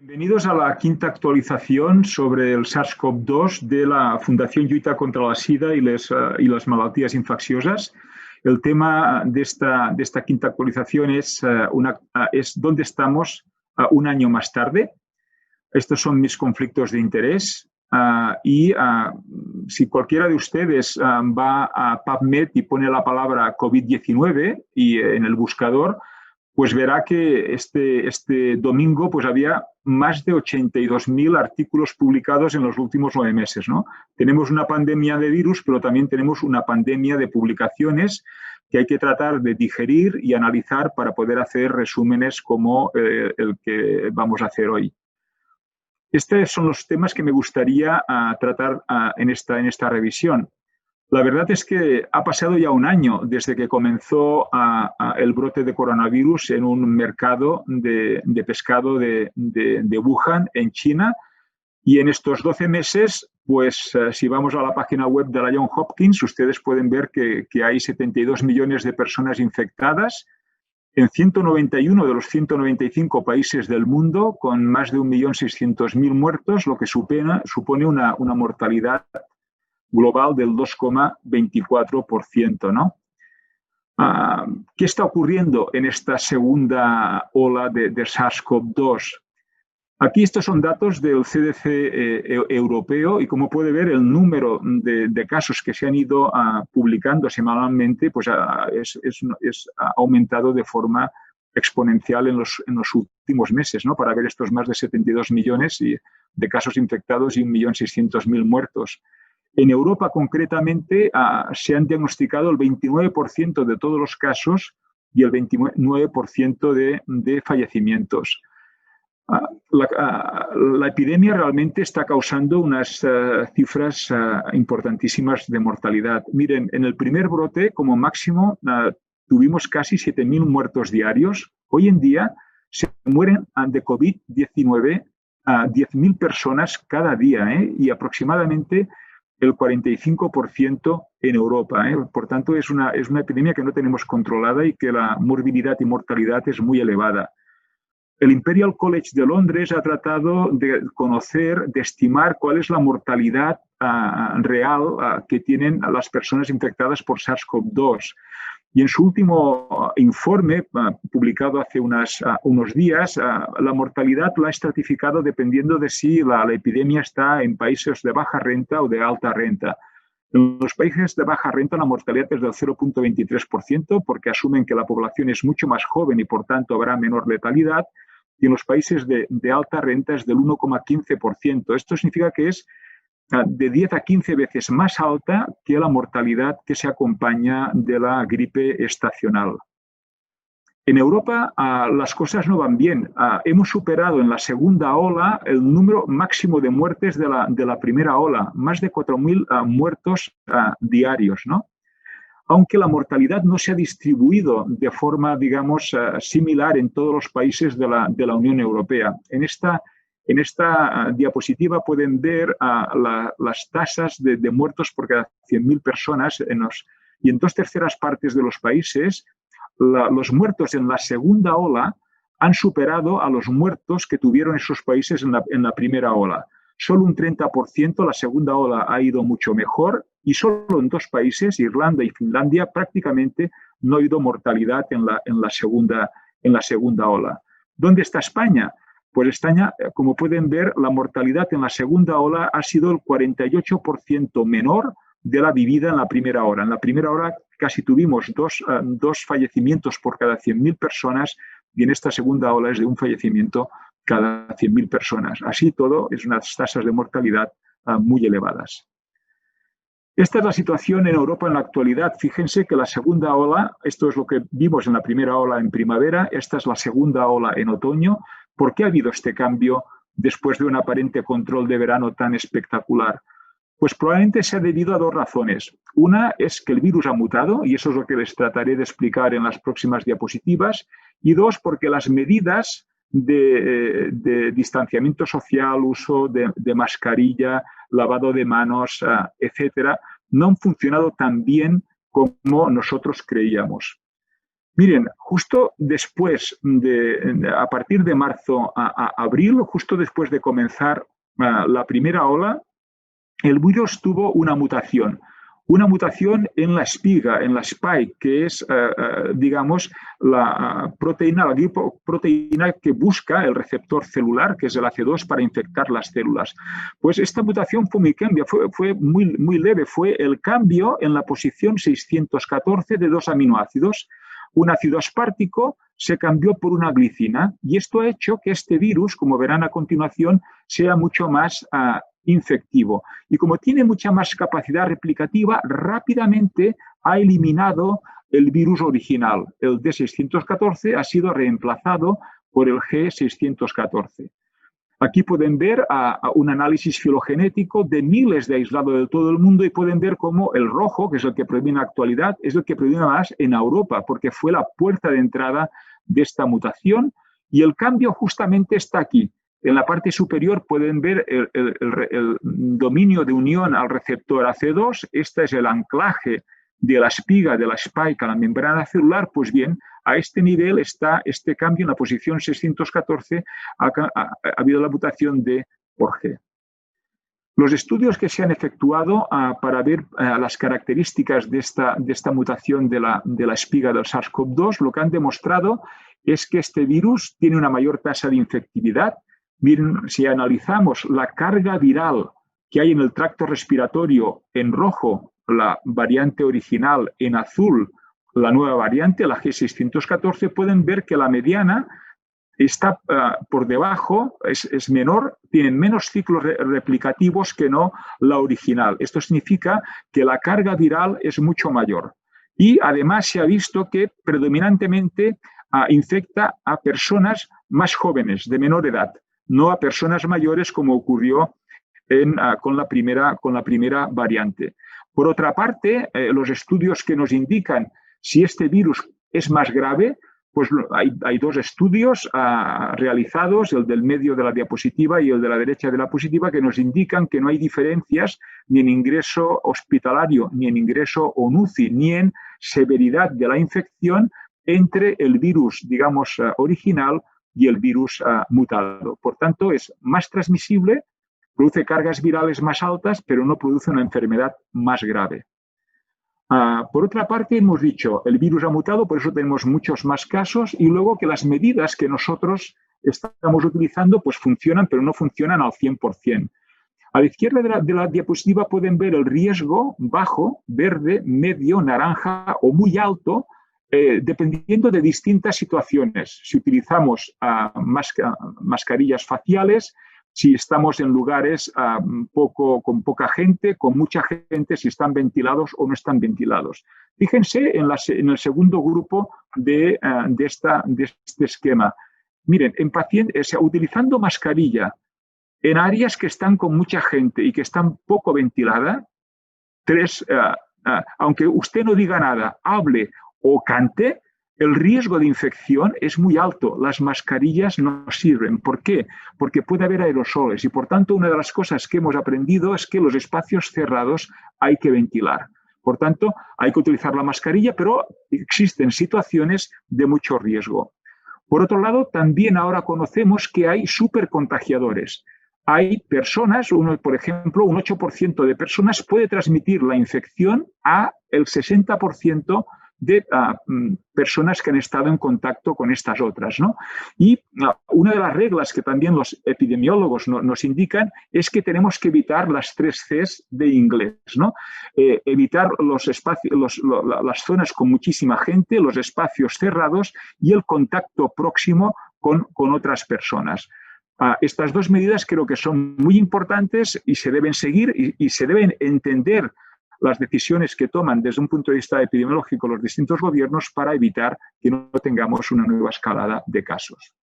Bienvenidos a la quinta actualización sobre el SARS-CoV-2 de la Fundación Lluita contra la SIDA y las malalties infecciosas. El tema de esta quinta actualización es dónde estamos un año más tarde. Estos son mis conflictos de interés si cualquiera de ustedes va a PubMed y pone la palabra COVID-19 en el buscador, pues verá que este domingo pues había más de 82.000 artículos publicados en los últimos 9 meses, ¿no? Tenemos una pandemia de virus, pero también tenemos una pandemia de publicaciones que hay que tratar de digerir y analizar para poder hacer resúmenes como el que vamos a hacer hoy. Estos son los temas que me gustaría tratar en esta revisión. La verdad es que ha pasado ya un año desde que comenzó el brote de coronavirus en un mercado de pescado de Wuhan, en China. Y en estos 12 meses, pues si vamos a la página web de la Johns Hopkins, ustedes pueden ver que hay 72 millones de personas infectadas en 191 de los 195 países del mundo, con más de 1.600.000 muertos, lo que supone una mortalidad global del 2,24%, ¿no? ¿Qué está ocurriendo en esta segunda ola de SARS-CoV-2? Aquí estos son datos del CDC europeo y como puede ver el número de casos que se han ido publicando semanalmente pues ha aumentado de forma exponencial en los últimos meses, ¿no? Para ver estos más de 72 millones de casos infectados y 1.600.000 muertos. En Europa, concretamente, se han diagnosticado el 29% de todos los casos y el 29% de fallecimientos. La epidemia realmente está causando unas cifras importantísimas de mortalidad. Miren, en el primer brote, como máximo, tuvimos casi 7.000 muertos diarios. Hoy en día se mueren de COVID-19 a 10.000 personas cada día, y aproximadamente el 45% en Europa. Por tanto, es una epidemia que no tenemos controlada y que la morbilidad y mortalidad es muy elevada. El Imperial College de Londres ha tratado de conocer, de estimar cuál es la mortalidad real que tienen las personas infectadas por SARS-CoV-2. Y en su último informe, publicado hace unos días, la mortalidad la ha estratificado dependiendo de si la epidemia está en países de baja renta o de alta renta. En los países de baja renta la mortalidad es del 0,23% porque asumen que la población es mucho más joven y por tanto habrá menor letalidad. Y en los países de alta renta es del 1,15%. Esto significa que es de 10 a 15 veces más alta que la mortalidad que se acompaña de la gripe estacional. En Europa las cosas no van bien. Hemos superado en la segunda ola el número máximo de muertes de la primera ola, más de 4.000 muertos diarios, ¿no? Aunque la mortalidad no se ha distribuido de forma, digamos, similar en todos los países de la Unión Europea. En esta diapositiva pueden ver las tasas de muertos por cada 100.000 personas y en 2/3 partes de los países los muertos en la segunda ola han superado a los muertos que tuvieron esos países en la primera ola. Solo un 30%, la segunda ola ha ido mucho mejor y solo en 2 países, Irlanda y Finlandia, prácticamente no ha habido mortalidad en la segunda ola. ¿Dónde está España? Pues España, como pueden ver, la mortalidad en la segunda ola ha sido el 48% menor de la vivida en la primera ola. En la primera ola casi tuvimos dos fallecimientos por cada 100.000 personas y en esta segunda ola es de un fallecimiento cada 100.000 personas. Así todo, es unas tasas de mortalidad muy elevadas. Esta es la situación en Europa en la actualidad. Fíjense que la segunda ola, esto es lo que vimos en la primera ola en primavera, esta es la segunda ola en otoño. ¿Por qué ha habido este cambio después de un aparente control de verano tan espectacular? Pues probablemente se ha debido a 2 razones. Una es que el virus ha mutado, y eso es lo que les trataré de explicar en las próximas diapositivas. Y 2, porque las medidas de distanciamiento social, uso de mascarilla, lavado de manos, etcétera, no han funcionado tan bien como nosotros creíamos. Miren, justo después a partir de marzo a abril, justo después de comenzar la primera ola, el virus tuvo una mutación en la espiga, en la spike, que es, digamos, la proteína que busca el receptor celular, que es el AC2, para infectar las células. Pues esta mutación fue muy leve, fue el cambio en la posición 614 de dos aminoácidos. Un ácido aspartico se cambió por una glicina y esto ha hecho que este virus, como verán a continuación, sea mucho más infectivo. Y como tiene mucha más capacidad replicativa, rápidamente ha eliminado el virus original. El D614 ha sido reemplazado por el G614. Aquí pueden ver un análisis filogenético de miles de aislados de todo el mundo y pueden ver cómo el rojo, que es el que predomina en la actualidad, es el que predomina más en Europa, porque fue la puerta de entrada de esta mutación y el cambio justamente está aquí. En la parte superior pueden ver el dominio de unión al receptor AC2. Este es el anclaje de la espiga, de la spike a la membrana celular. Pues bien, a este nivel está este cambio en la posición 614, ha habido la mutación de por G. Los estudios que se han efectuado para ver las características de esta mutación de la espiga del SARS-CoV-2, lo que han demostrado es que este virus tiene una mayor tasa de infectividad. Miren, si analizamos la carga viral que hay en el tracto respiratorio en rojo, la variante original, en azul, la nueva variante, la G614, pueden ver que la mediana está por debajo, es menor, tienen menos ciclos replicativos que no la original. Esto significa que la carga viral es mucho mayor. Y además se ha visto que predominantemente infecta a personas más jóvenes, de menor edad, no a personas mayores como ocurrió con la primera variante. Por otra parte, los estudios que nos indican si este virus es más grave, pues hay dos estudios realizados, el del medio de la diapositiva y el de la derecha de la diapositiva, que nos indican que no hay diferencias ni en ingreso hospitalario, ni en ingreso UCI, ni en severidad de la infección entre el virus, digamos, original y el virus mutado. Por tanto, es más transmisible, produce cargas virales más altas, pero no produce una enfermedad más grave. Por otra parte, hemos dicho, el virus ha mutado, por eso tenemos muchos más casos, y luego que las medidas que nosotros estamos utilizando pues funcionan, pero no funcionan al 100%. A la izquierda de la diapositiva pueden ver el riesgo bajo, verde, medio, naranja o muy alto, dependiendo de distintas situaciones. Si utilizamos mascarillas faciales, si estamos en lugares con poca gente, con mucha gente, si están ventilados o no están ventilados. Fíjense en el segundo grupo de este esquema. Miren, utilizando mascarilla en áreas que están con mucha gente y que están poco ventiladas, aunque usted no diga nada, hable o cante, el riesgo de infección es muy alto. Las mascarillas no sirven. ¿Por qué? Porque puede haber aerosoles y, por tanto, una de las cosas que hemos aprendido es que los espacios cerrados hay que ventilar. Por tanto, hay que utilizar la mascarilla, pero existen situaciones de mucho riesgo. Por otro lado, también ahora conocemos que hay supercontagiadores. Hay personas, por ejemplo, un 8% de personas puede transmitir la infección a el 60% de personas que han estado en contacto con estas otras, ¿no? Y una de las reglas que también los epidemiólogos nos indican es que tenemos que evitar las 3 Cs de inglés, ¿no? Evitar los espacios, las zonas con muchísima gente, los espacios cerrados y el contacto próximo con otras personas. Estas dos medidas creo que son muy importantes y se deben seguir y se deben entender las decisiones que toman desde un punto de vista epidemiológico los distintos gobiernos para evitar que no tengamos una nueva escalada de casos.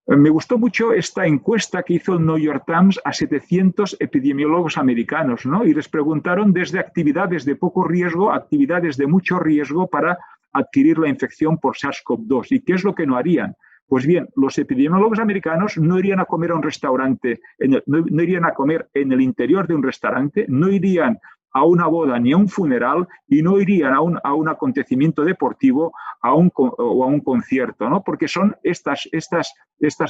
Me gustó mucho esta encuesta que hizo el New York Times a 700 epidemiólogos americanos, ¿no? Y les preguntaron desde actividades de poco riesgo a actividades de mucho riesgo para adquirir la infección por SARS-CoV-2. ¿Y qué es lo que no harían? Pues bien, los epidemiólogos americanos no irían a comer a un restaurante, no irían a comer en el interior de un restaurante, no irían a una boda ni a un funeral y no irían a un acontecimiento deportivo o a un concierto, ¿no? Porque son estas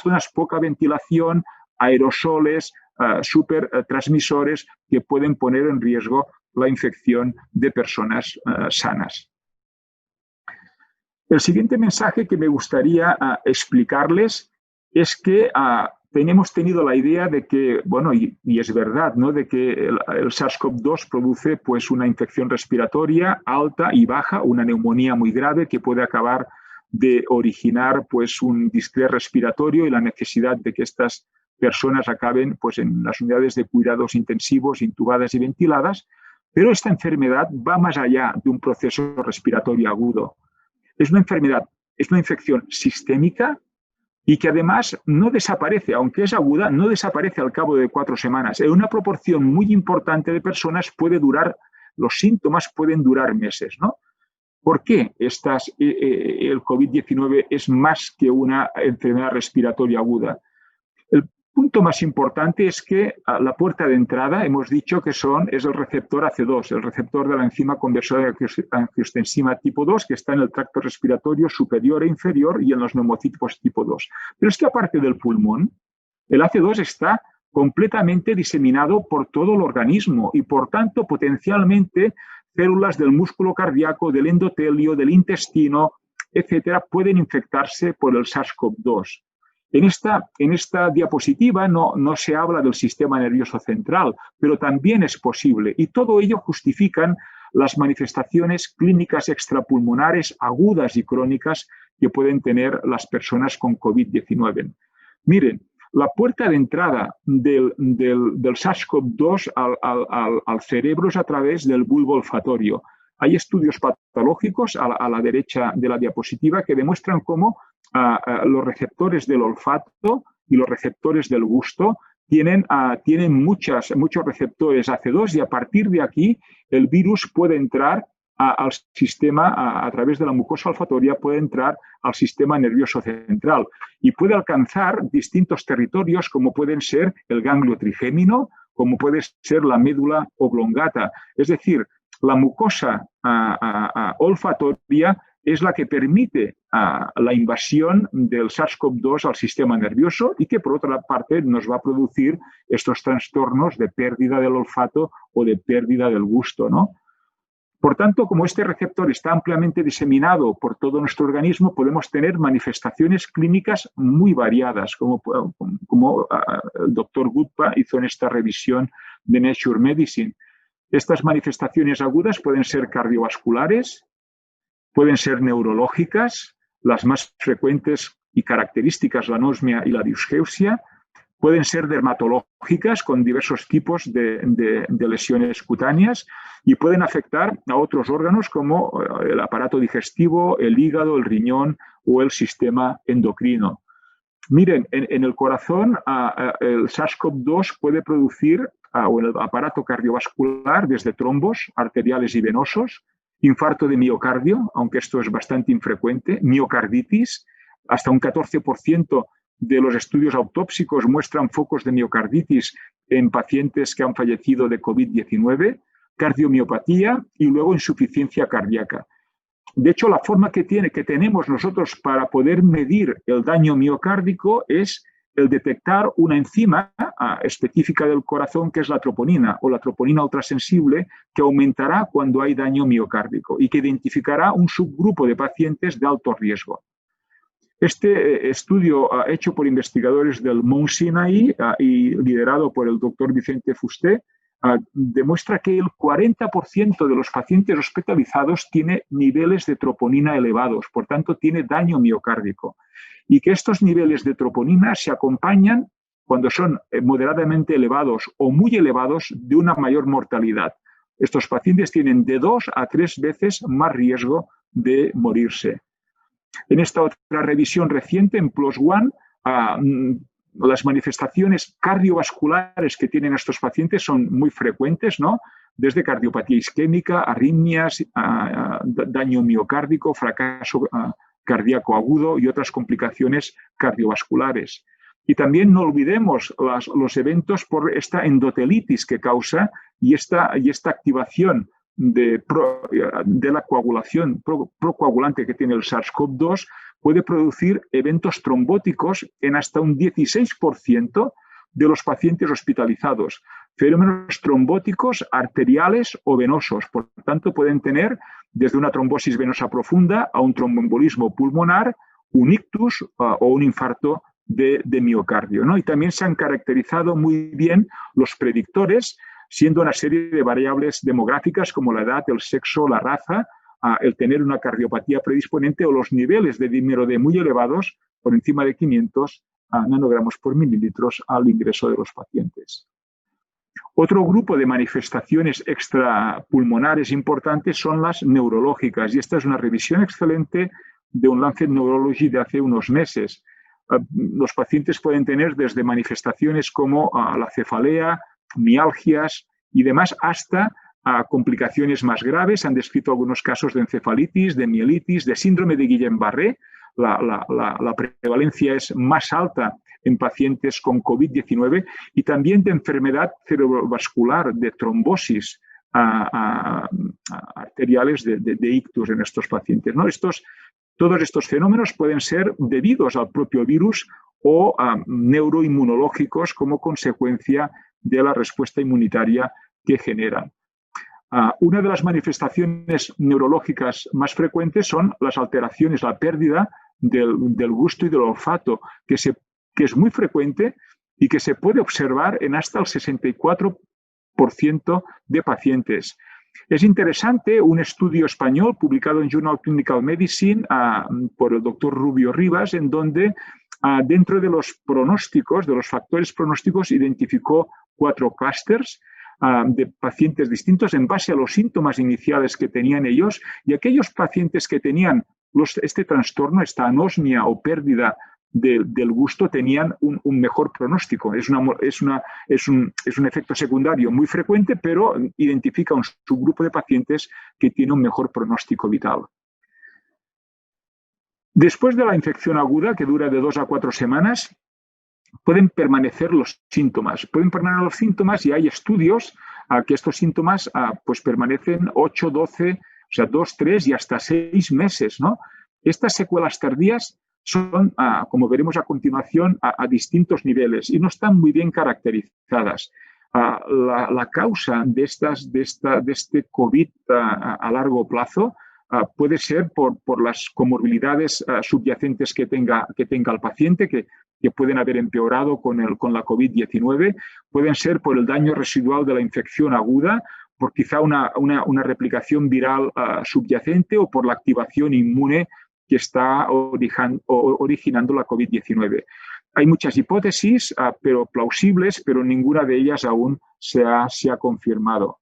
zonas poca ventilación, aerosoles, supertransmisores que pueden poner en riesgo la infección de personas sanas. El siguiente mensaje que me gustaría explicarles es que hemos tenido la idea de que, bueno, y es verdad, ¿no?, de que el SARS-CoV-2 produce pues una infección respiratoria alta y baja, una neumonía muy grave que puede acabar de originar pues un distrés respiratorio y la necesidad de que estas personas acaben pues en las unidades de cuidados intensivos, intubadas y ventiladas, pero esta enfermedad va más allá de un proceso respiratorio agudo. Es una enfermedad, es una infección sistémica y que además no desaparece, aunque es aguda, no desaparece al cabo de 4 semanas. En una proporción muy importante de personas los síntomas pueden durar meses, ¿no? ¿Por qué el COVID-19 es más que una enfermedad respiratoria aguda? El punto más importante es que la puerta de entrada, hemos dicho que es el receptor AC2, el receptor de la enzima conversora de angiostensina tipo 2, que está en el tracto respiratorio superior e inferior y en los neumocitos tipo 2. Pero es que aparte del pulmón, el AC2 está completamente diseminado por todo el organismo y, por tanto, potencialmente células del músculo cardíaco, del endotelio, del intestino, etcétera, pueden infectarse por el SARS-CoV-2. En esta diapositiva no se habla del sistema nervioso central, pero también es posible. Y todo ello justifican las manifestaciones clínicas extrapulmonares agudas y crónicas que pueden tener las personas con COVID-19. Miren, la puerta de entrada del SARS-CoV-2 al cerebro es a través del bulbo olfatorio. Hay estudios patológicos a la derecha de la diapositiva que demuestran cómo los receptores del olfato y los receptores del gusto tienen muchos receptores AC2 y a partir de aquí el virus puede entrar al sistema, a través de la mucosa olfatoria, puede entrar al sistema nervioso central y puede alcanzar distintos territorios como pueden ser el ganglio trigémino, como puede ser la médula oblongata. Es decir, la mucosa olfatoria es la que permite la invasión del SARS-CoV-2 al sistema nervioso y que, por otra parte, nos va a producir estos trastornos de pérdida del olfato o de pérdida del gusto, ¿no? Por tanto, como este receptor está ampliamente diseminado por todo nuestro organismo, podemos tener manifestaciones clínicas muy variadas, como el doctor Gutpa hizo en esta revisión de Nature Medicine. Estas manifestaciones agudas pueden ser cardiovasculares, pueden ser neurológicas, las más frecuentes y características, la anosmia y la disgeusia, pueden ser dermatológicas con diversos tipos de lesiones cutáneas y pueden afectar a otros órganos como el aparato digestivo, el hígado, el riñón o el sistema endocrino. Miren, en el corazón el SARS-CoV-2 puede producir, o en el aparato cardiovascular, desde trombos arteriales y venosos, infarto de miocardio, aunque esto es bastante infrecuente, miocarditis, hasta un 14% de los estudios autópsicos muestran focos de miocarditis en pacientes que han fallecido de COVID-19, cardiomiopatía y luego insuficiencia cardíaca. De hecho, la forma que tenemos nosotros para poder medir el daño miocárdico es el detectar una enzima específica del corazón que es la troponina o la troponina ultrasensible que aumentará cuando hay daño miocárdico y que identificará un subgrupo de pacientes de alto riesgo. Este estudio hecho por investigadores del Mount Sinai y liderado por el doctor Vicente Fusté demuestra que el 40% de los pacientes hospitalizados tiene niveles de troponina elevados, por tanto tiene daño miocárdico, y que estos niveles de troponina se acompañan, cuando son moderadamente elevados o muy elevados, de una mayor mortalidad. Estos pacientes tienen de 2 a 3 veces más riesgo de morirse. En esta otra revisión reciente, en PLOS ONE, las manifestaciones cardiovasculares que tienen estos pacientes son muy frecuentes, ¿no? Desde cardiopatía isquémica, arritmias, daño miocárdico, fracaso cardíaco agudo y otras complicaciones cardiovasculares. Y también no olvidemos los eventos por esta endotelitis que causa y esta activación de la coagulación procoagulante que tiene el SARS-CoV-2 puede producir eventos trombóticos en hasta un 16% de los pacientes hospitalizados. Fenómenos trombóticos arteriales o venosos. Por tanto, pueden tener desde una trombosis venosa profunda a un tromboembolismo pulmonar, un ictus o un infarto de miocardio, ¿no? Y también se han caracterizado muy bien los predictores, siendo una serie de variables demográficas como la edad, el sexo, la raza, el tener una cardiopatía predisponente o los niveles de dímero D muy elevados, por encima de 500 nanogramos por mililitros al ingreso de los pacientes. Otro grupo de manifestaciones extrapulmonares importantes son las neurológicas, y esta es una revisión excelente de un Lancet Neurology de hace unos meses. Los pacientes pueden tener desde manifestaciones como la cefalea, mialgias y demás, hasta complicaciones más graves. Han descrito algunos casos de encefalitis, de mielitis, de síndrome de Guillain-Barré. La prevalencia es más alta en pacientes con COVID-19 y también de enfermedad cerebrovascular, de trombosis arteriales, de ictus en estos pacientes, ¿no? Todos estos fenómenos pueden ser debidos al propio virus o neuroinmunológicos como consecuencia de la respuesta inmunitaria que generan. Una de las manifestaciones neurológicas más frecuentes son las alteraciones, la pérdida del gusto y del olfato, que es muy frecuente y que se puede observar en hasta el 64% de pacientes. Es interesante un estudio español publicado en Journal Clinical Medicine por el doctor Rubio Rivas, en donde dentro de los pronósticos, de los factores pronósticos, identificó 4 clústeres de pacientes distintos en base a los síntomas iniciales que tenían ellos, y aquellos pacientes que tenían este trastorno, esta anosmia o pérdida del gusto, tenían un mejor pronóstico. Es un efecto secundario muy frecuente, pero identifica un subgrupo de pacientes que tiene un mejor pronóstico vital. Después de la infección aguda, que dura de 2 a 4 semanas, pueden permanecer los síntomas. Pueden permanecer los síntomas y hay estudios que estos síntomas pues permanecen 8, 12, o sea, 2, 3 y hasta 6 meses, ¿no? Estas secuelas tardías son, como veremos a continuación, a distintos niveles y no están muy bien caracterizadas. La causa de este COVID a largo plazo puede ser por las comorbilidades subyacentes que tenga el paciente, que pueden haber empeorado con la COVID-19, pueden ser por el daño residual de la infección aguda, por quizá una replicación viral subyacente o por la activación inmune que está originando la COVID-19. Hay muchas hipótesis, pero plausibles, pero ninguna de ellas aún se ha confirmado.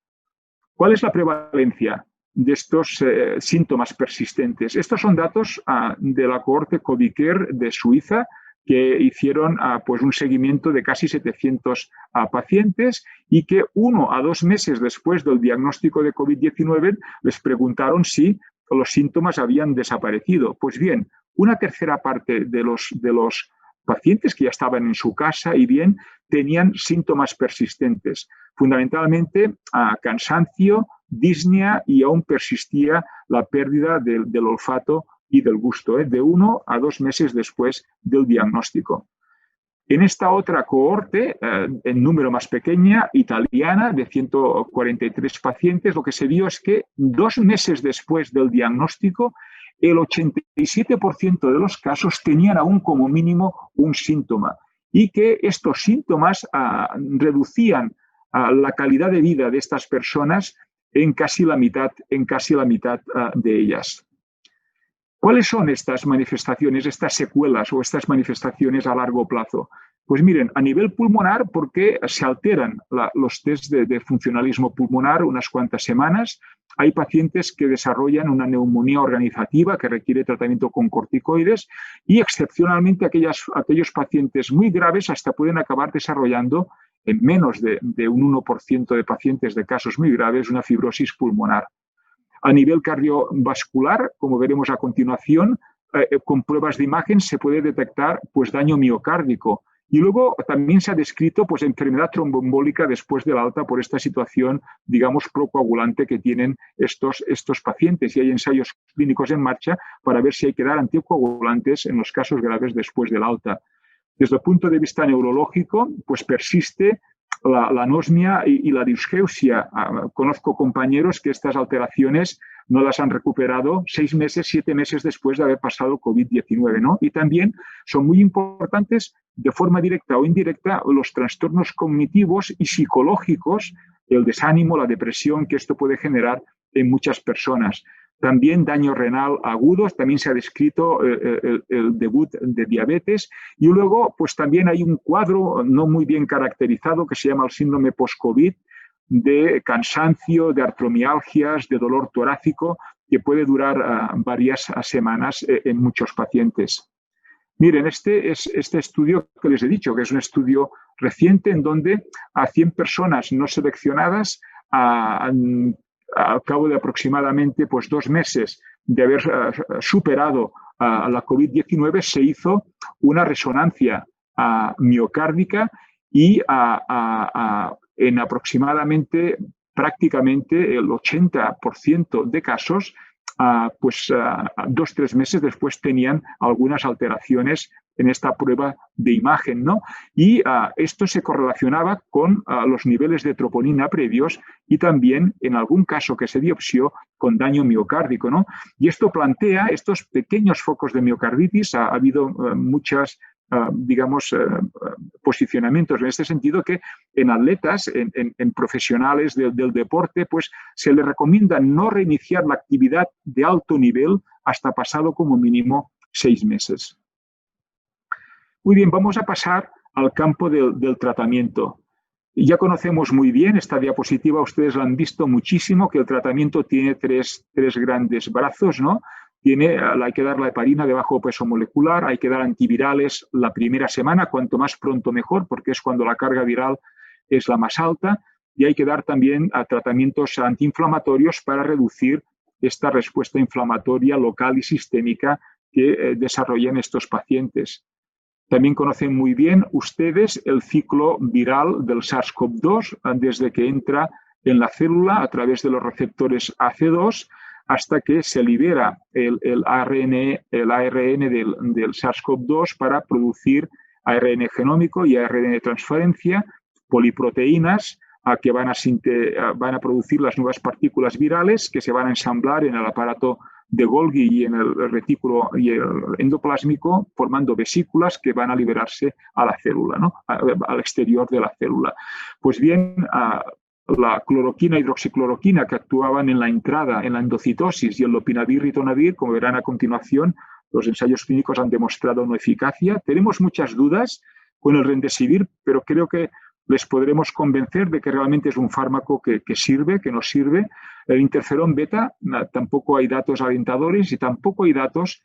¿Cuál es la prevalencia de estos síntomas persistentes? Estos son datos de la cohorte COVID-Care de Suiza, que hicieron pues un seguimiento de casi 700 pacientes y que 1 a 2 meses después del diagnóstico de COVID-19 les preguntaron si los síntomas habían desaparecido. Pues bien, una tercera parte de los pacientes que ya estaban en su casa y bien tenían síntomas persistentes, fundamentalmente cansancio, disnea y aún persistía la pérdida del olfato y del gusto, de 1 a 2 meses después del diagnóstico. En esta otra cohorte, en número más pequeña, italiana, de 143 pacientes, lo que se vio es que 2 meses después del diagnóstico, el 87% de los casos tenían aún como mínimo un síntoma y que estos síntomas reducían la calidad de vida de estas personas en casi la mitad de ellas. ¿Cuáles son estas manifestaciones, estas secuelas o estas manifestaciones a largo plazo? Pues miren, a nivel pulmonar, porque se alteran los test de funcionalismo pulmonar unas cuantas semanas, hay pacientes que desarrollan una neumonía organizativa que requiere tratamiento con corticoides y excepcionalmente aquellos pacientes muy graves hasta pueden acabar desarrollando en menos de un 1% de pacientes de casos muy graves una fibrosis pulmonar. A nivel cardiovascular, como veremos a continuación, con pruebas de imagen se puede detectar pues, daño miocárdico Y luego también se ha descrito pues, enfermedad tromboembólica después del alta por esta situación, digamos, procoagulante que tienen estos pacientes. Y hay ensayos clínicos en marcha para ver si hay que dar anticoagulantes en los casos graves después del alta. Desde el punto de vista neurológico, pues persiste la anosmia y la disgeusia. Conozco compañeros que estas alteraciones no las han recuperado 6 meses, 7 meses después de haber pasado COVID-19, ¿no? Y también son muy importantes, de forma directa o indirecta, los trastornos cognitivos y psicológicos, el desánimo, la depresión que esto puede generar en muchas personas. También daño renal agudo, también se ha descrito el debut de diabetes. Y luego, pues también hay un cuadro no muy bien caracterizado que se llama el síndrome post-COVID, de cansancio, de artromialgias, de dolor torácico, que puede durar varias semanas en muchos pacientes. Miren, este estudio que les he dicho, que es un estudio reciente en donde a 100 personas no seleccionadas al cabo de aproximadamente pues, 2 meses de haber superado la COVID-19, se hizo una resonancia miocárdica y en aproximadamente prácticamente el 80% de casos, 2-3 meses después tenían algunas alteraciones en esta prueba de imagen, ¿no? Y esto se correlacionaba con los niveles de troponina previos y también, en algún caso que se biopsió, con daño miocárdico, ¿no? Y esto plantea estos pequeños focos de miocarditis. Ha habido muchas posicionamientos en este sentido, que en atletas, en profesionales del deporte, pues se les recomienda no reiniciar la actividad de alto nivel hasta pasado como mínimo 6 meses. Muy bien, vamos a pasar al campo del tratamiento. Ya conocemos muy bien esta diapositiva, ustedes la han visto muchísimo, que el tratamiento tiene tres grandes brazos, ¿no? Hay que dar la heparina de bajo peso molecular, hay que dar antivirales la primera semana, cuanto más pronto mejor, porque es cuando la carga viral es la más alta, y hay que dar también tratamientos antiinflamatorios para reducir esta respuesta inflamatoria local y sistémica que desarrollan estos pacientes. También conocen muy bien ustedes el ciclo viral del SARS-CoV-2 desde que entra en la célula a través de los receptores AC2 hasta que se libera el ARN del SARS-CoV-2 para producir ARN genómico y ARN de transferencia, poliproteínas que van a producir las nuevas partículas virales que se van a ensamblar en el aparato de Golgi y en el retículo y el endoplásmico, formando vesículas que van a liberarse a la célula, ¿no? Al exterior de la célula. Pues bien, la cloroquina, hidroxicloroquina, que actuaban en la entrada, en la endocitosis, y el lopinavir, ritonavir, como verán a continuación, los ensayos clínicos han demostrado una eficacia. Tenemos muchas dudas con el remdesivir, pero creo que les podremos convencer de que realmente es un fármaco que sirve, que nos sirve. El interferón beta, tampoco hay datos alentadores y tampoco hay datos,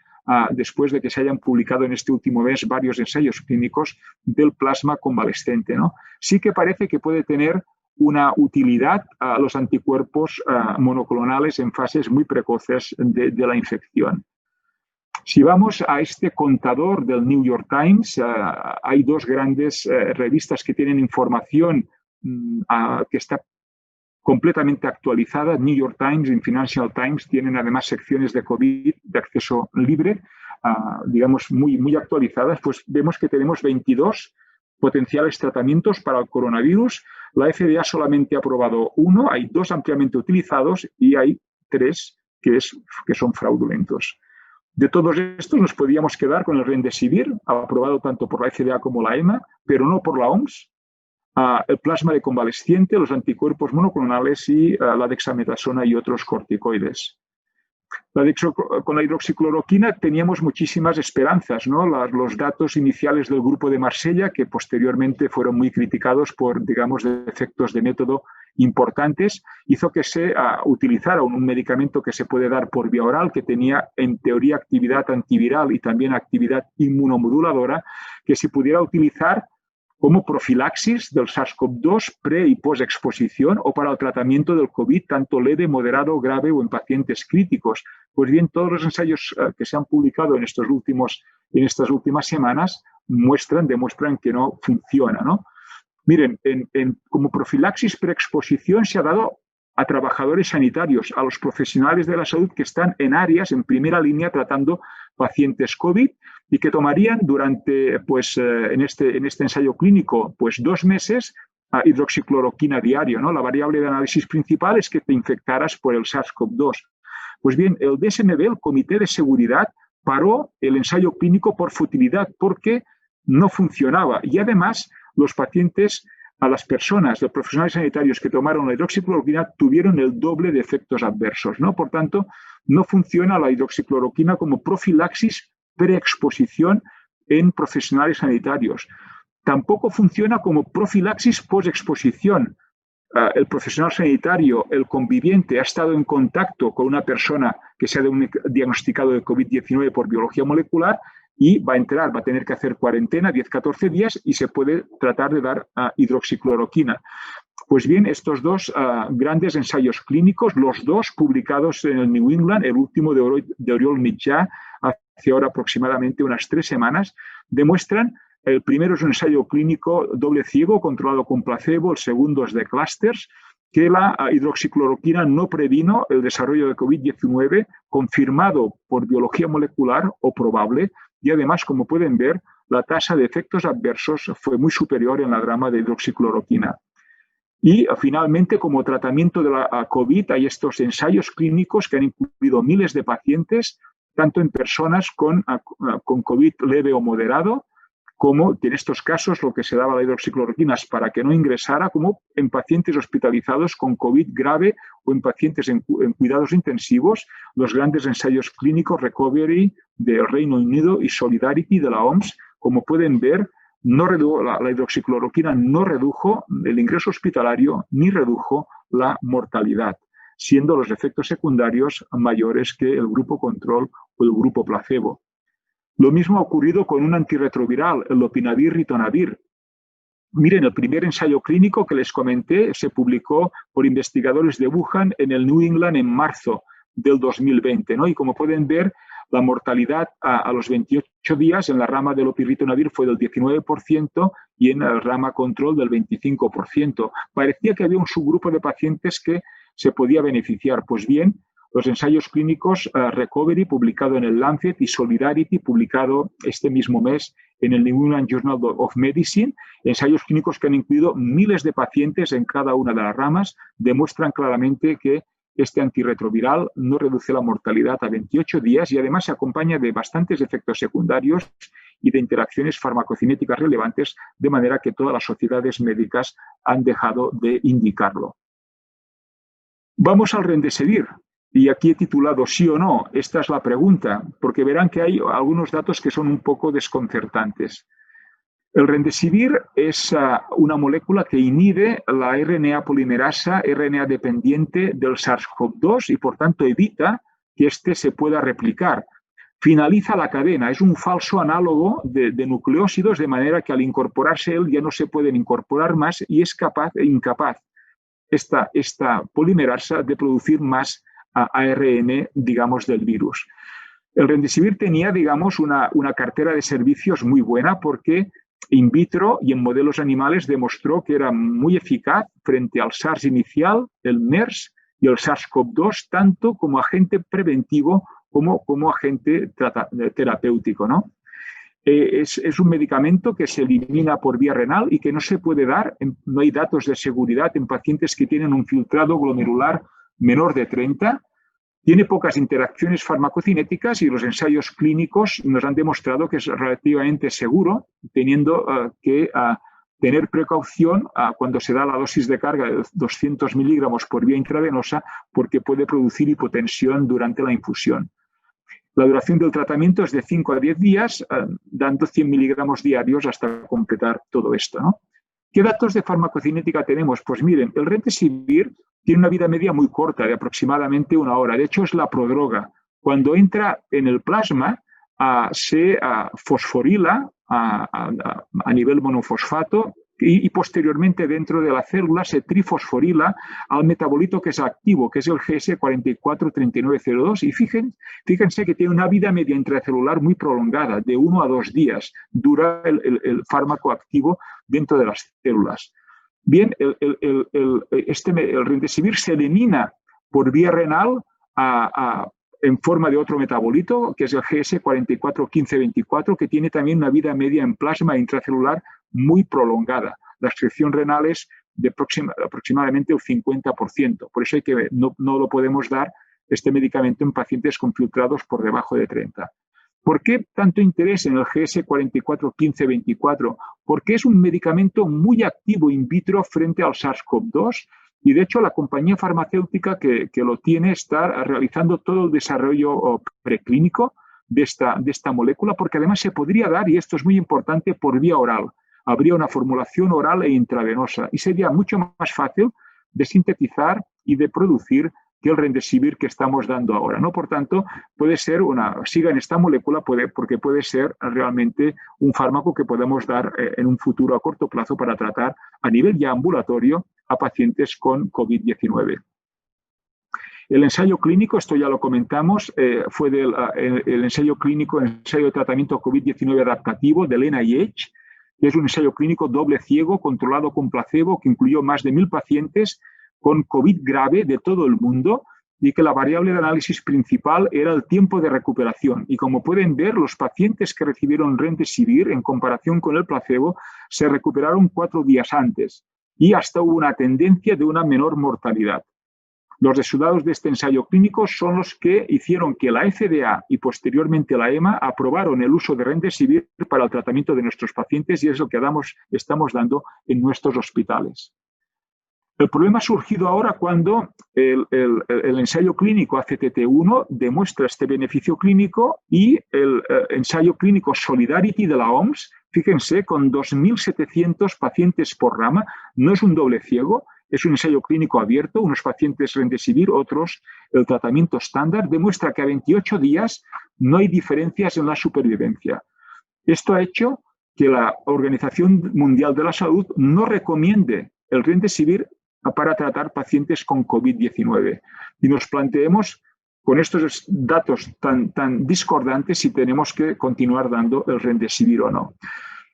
después de que se hayan publicado en este último mes varios ensayos clínicos del plasma convalescente, ¿no? Sí que parece que puede tener una utilidad a los anticuerpos monoclonales en fases muy precoces de la infección. Si vamos a este contador del New York Times, hay 2 grandes revistas que tienen información que está completamente actualizada. New York Times y Financial Times tienen además secciones de COVID de acceso libre, digamos muy actualizadas. Pues vemos que tenemos 22 potenciales tratamientos para el coronavirus. La FDA solamente ha aprobado 1, hay 2 ampliamente utilizados y hay 3 que son fraudulentos. De todos estos nos podíamos quedar con el remdesivir, aprobado tanto por la FDA como la EMA, pero no por la OMS, el plasma de convalesciente, los anticuerpos monoclonales y la dexametasona y otros corticoides. Con la hidroxicloroquina teníamos muchísimas esperanzas, ¿no? Los datos iniciales del grupo de Marsella, que posteriormente fueron muy criticados por, digamos, defectos de método importantes, hizo que se utilizara un medicamento que se puede dar por vía oral, que tenía en teoría actividad antiviral y también actividad inmunomoduladora, que se pudiera utilizar como profilaxis del SARS-CoV-2 pre- y post-exposición o para el tratamiento del COVID, tanto leve, moderado, grave o en pacientes críticos. Pues bien, todos los ensayos que se han publicado en estas últimas semanas demuestran que no funciona, ¿no? Miren, como profilaxis preexposición se ha dado a trabajadores sanitarios, a los profesionales de la salud que están en áreas en primera línea tratando pacientes COVID y que tomarían durante, en este ensayo clínico, 2 meses a hidroxicloroquina diario, ¿no? La variable de análisis principal es que te infectaras por el SARS-CoV-2. Pues bien, el DSMB, el Comité de Seguridad, paró el ensayo clínico por futilidad porque no funcionaba y además los pacientes, a las personas, los profesionales sanitarios que tomaron la hidroxicloroquina tuvieron el doble de efectos adversos, ¿no? Por tanto, no funciona la hidroxicloroquina como profilaxis preexposición en profesionales sanitarios. Tampoco funciona como profilaxis posexposición. El profesional sanitario, el conviviente, ha estado en contacto con una persona que se ha diagnosticado de COVID-19 por biología molecular y va a tener que hacer cuarentena 10-14 días y se puede tratar de dar hidroxicloroquina. Pues bien, estos 2 grandes ensayos clínicos, los 2 publicados en el New England, el último de Oriol Mitjà, hace ahora aproximadamente unas 3 semanas, demuestran. El primero es un ensayo clínico doble ciego controlado con placebo, el segundo es de clústeres, que la hidroxicloroquina no previno el desarrollo de COVID-19 confirmado por biología molecular o probable y además, como pueden ver, la tasa de efectos adversos fue muy superior en la grama de hidroxicloroquina. Y finalmente, como tratamiento de la COVID, hay estos ensayos clínicos que han incluido miles de pacientes, tanto en personas con COVID leve o moderado, como en estos casos lo que se daba la hidroxicloroquina es para que no ingresara, como en pacientes hospitalizados con COVID grave o en pacientes en cuidados intensivos, los grandes ensayos clínicos Recovery del Reino Unido y Solidarity de la OMS, como pueden ver, la hidroxicloroquina no redujo el ingreso hospitalario ni redujo la mortalidad, siendo los efectos secundarios mayores que el grupo control o el grupo placebo. Lo mismo ha ocurrido con un antirretroviral, el lopinavir-ritonavir. Miren, el primer ensayo clínico que les comenté se publicó por investigadores de Wuhan en el New England en marzo del 2020, ¿no? Y como pueden ver, la mortalidad a los 28 días en la rama del lopinavir fue del 19% y en la rama control del 25%. Parecía que había un subgrupo de pacientes que se podía beneficiar. Pues bien, los ensayos clínicos Recovery, publicado en el Lancet, y Solidarity, publicado este mismo mes en el New England Journal of Medicine, ensayos clínicos que han incluido miles de pacientes en cada una de las ramas, demuestran claramente que este antirretroviral no reduce la mortalidad a 28 días y además se acompaña de bastantes efectos secundarios y de interacciones farmacocinéticas relevantes, de manera que todas las sociedades médicas han dejado de indicarlo. Vamos al Remdesivir. Y aquí he titulado sí o no. Esta es la pregunta, porque verán que hay algunos datos que son un poco desconcertantes. El Remdesivir es una molécula que inhibe la RNA polimerasa, RNA dependiente del SARS-CoV-2 y por tanto evita que éste se pueda replicar. Finaliza la cadena, es un falso análogo de nucleósidos, de manera que al incorporarse él ya no se pueden incorporar más y es incapaz esta polimerasa de producir más ARN, digamos, del virus. El Remdesivir tenía, digamos, una cartera de servicios muy buena porque in vitro y en modelos animales demostró que era muy eficaz frente al SARS inicial, el MERS y el SARS-CoV-2, tanto como agente preventivo como agente terapéutico, ¿no? Es un medicamento que se elimina por vía renal y que no se puede dar, no hay datos de seguridad en pacientes que tienen un filtrado glomerular menor de 30, tiene pocas interacciones farmacocinéticas y los ensayos clínicos nos han demostrado que es relativamente seguro, teniendo que tener precaución cuando se da la dosis de carga de 200 miligramos por vía intravenosa porque puede producir hipotensión durante la infusión. La duración del tratamiento es de 5 a 10 días, dando 100 miligramos diarios hasta completar todo esto, ¿no? ¿Qué datos de farmacocinética tenemos? Pues miren, el Remdesivir tiene una vida media muy corta, de aproximadamente 1 hora. De hecho, es la prodroga. Cuando entra en el plasma, se fosforila a nivel monofosfato y posteriormente dentro de la célula se trifosforila al metabolito que es activo, que es el GS443902, y fíjense que tiene una vida media intracelular muy prolongada, de 1 a 2 días, dura el fármaco activo dentro de las células. Bien, el remdesivir se elimina por vía renal en forma de otro metabolito, que es el GS441524, que tiene también una vida media en plasma intracelular muy prolongada. La excreción renal es de aproximadamente el 50%. Por eso no lo podemos dar este medicamento en pacientes con filtrados por debajo de 30. ¿Por qué tanto interés en el GS441524? Porque es un medicamento muy activo in vitro frente al SARS-CoV-2 y, de hecho, la compañía farmacéutica que lo tiene está realizando todo el desarrollo preclínico de esta molécula, porque además se podría dar, y esto es muy importante, por vía oral. Habría una formulación oral e intravenosa y sería mucho más fácil de sintetizar y de producir que el remdesivir que estamos dando ahora, ¿no? Por tanto, puede ser siga en esta molécula porque puede ser realmente un fármaco que podemos dar en un futuro a corto plazo para tratar a nivel ya ambulatorio a pacientes con COVID-19. El ensayo clínico, esto ya lo comentamos, fue el ensayo clínico, el ensayo de tratamiento COVID-19 adaptativo del NIH, que es un ensayo clínico doble ciego controlado con placebo que incluyó más de 1.000 pacientes con COVID grave de todo el mundo y que la variable de análisis principal era el tiempo de recuperación. Y como pueden ver, los pacientes que recibieron remdesivir en comparación con el placebo se recuperaron 4 días antes y hasta hubo una tendencia de una menor mortalidad. Los resultados de este ensayo clínico son los que hicieron que la FDA y posteriormente la EMA aprobaron el uso de remdesivir para el tratamiento de nuestros pacientes y es lo que estamos dando en nuestros hospitales. El problema ha surgido ahora cuando el ensayo clínico ACTT1 demuestra este beneficio clínico y el ensayo clínico Solidarity de la OMS, fíjense, con 2.700 pacientes por rama, no es un doble ciego, es un ensayo clínico abierto, unos pacientes remdesivir, otros el tratamiento estándar, demuestra que a 28 días no hay diferencias en la supervivencia. Esto ha hecho que la Organización Mundial de la Salud no recomiende el remdesivir para tratar pacientes con COVID-19. Y nos planteemos con estos datos tan discordantes si tenemos que continuar dando el remdesivir o no.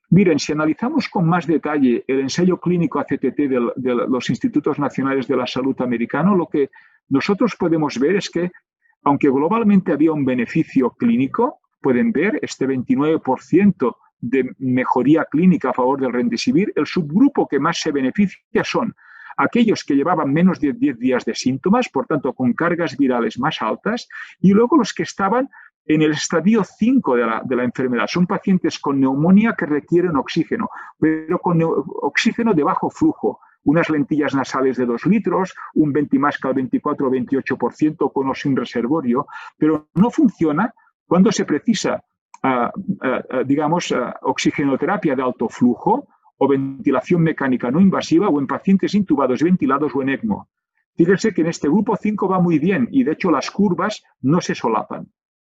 Miren, si analizamos con más detalle el ensayo clínico ACTT de los Institutos Nacionales de la Salud americanos, lo que nosotros podemos ver es que, aunque globalmente había un beneficio clínico, pueden ver este 29% de mejoría clínica a favor del remdesivir, el subgrupo que más se beneficia son aquellos que llevaban menos de 10 días de síntomas, por tanto, con cargas virales más altas, y luego los que estaban en el estadio 5 de la enfermedad. Son pacientes con neumonía que requieren oxígeno, pero con oxígeno de bajo flujo, unas lentillas nasales de 2 litros, un Ventimascal 24 o 28% con o sin reservorio, pero no funciona cuando se precisa, oxigenoterapia de alto flujo, o ventilación mecánica no invasiva o en pacientes intubados, ventilados o en ECMO. Fíjense que en este grupo 5 va muy bien y de hecho las curvas no se solapan.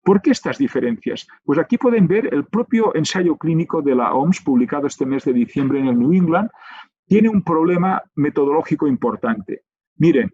¿Por qué estas diferencias? Pues aquí pueden ver el propio ensayo clínico de la OMS publicado este mes de diciembre en el New England. Tiene un problema metodológico importante. Miren,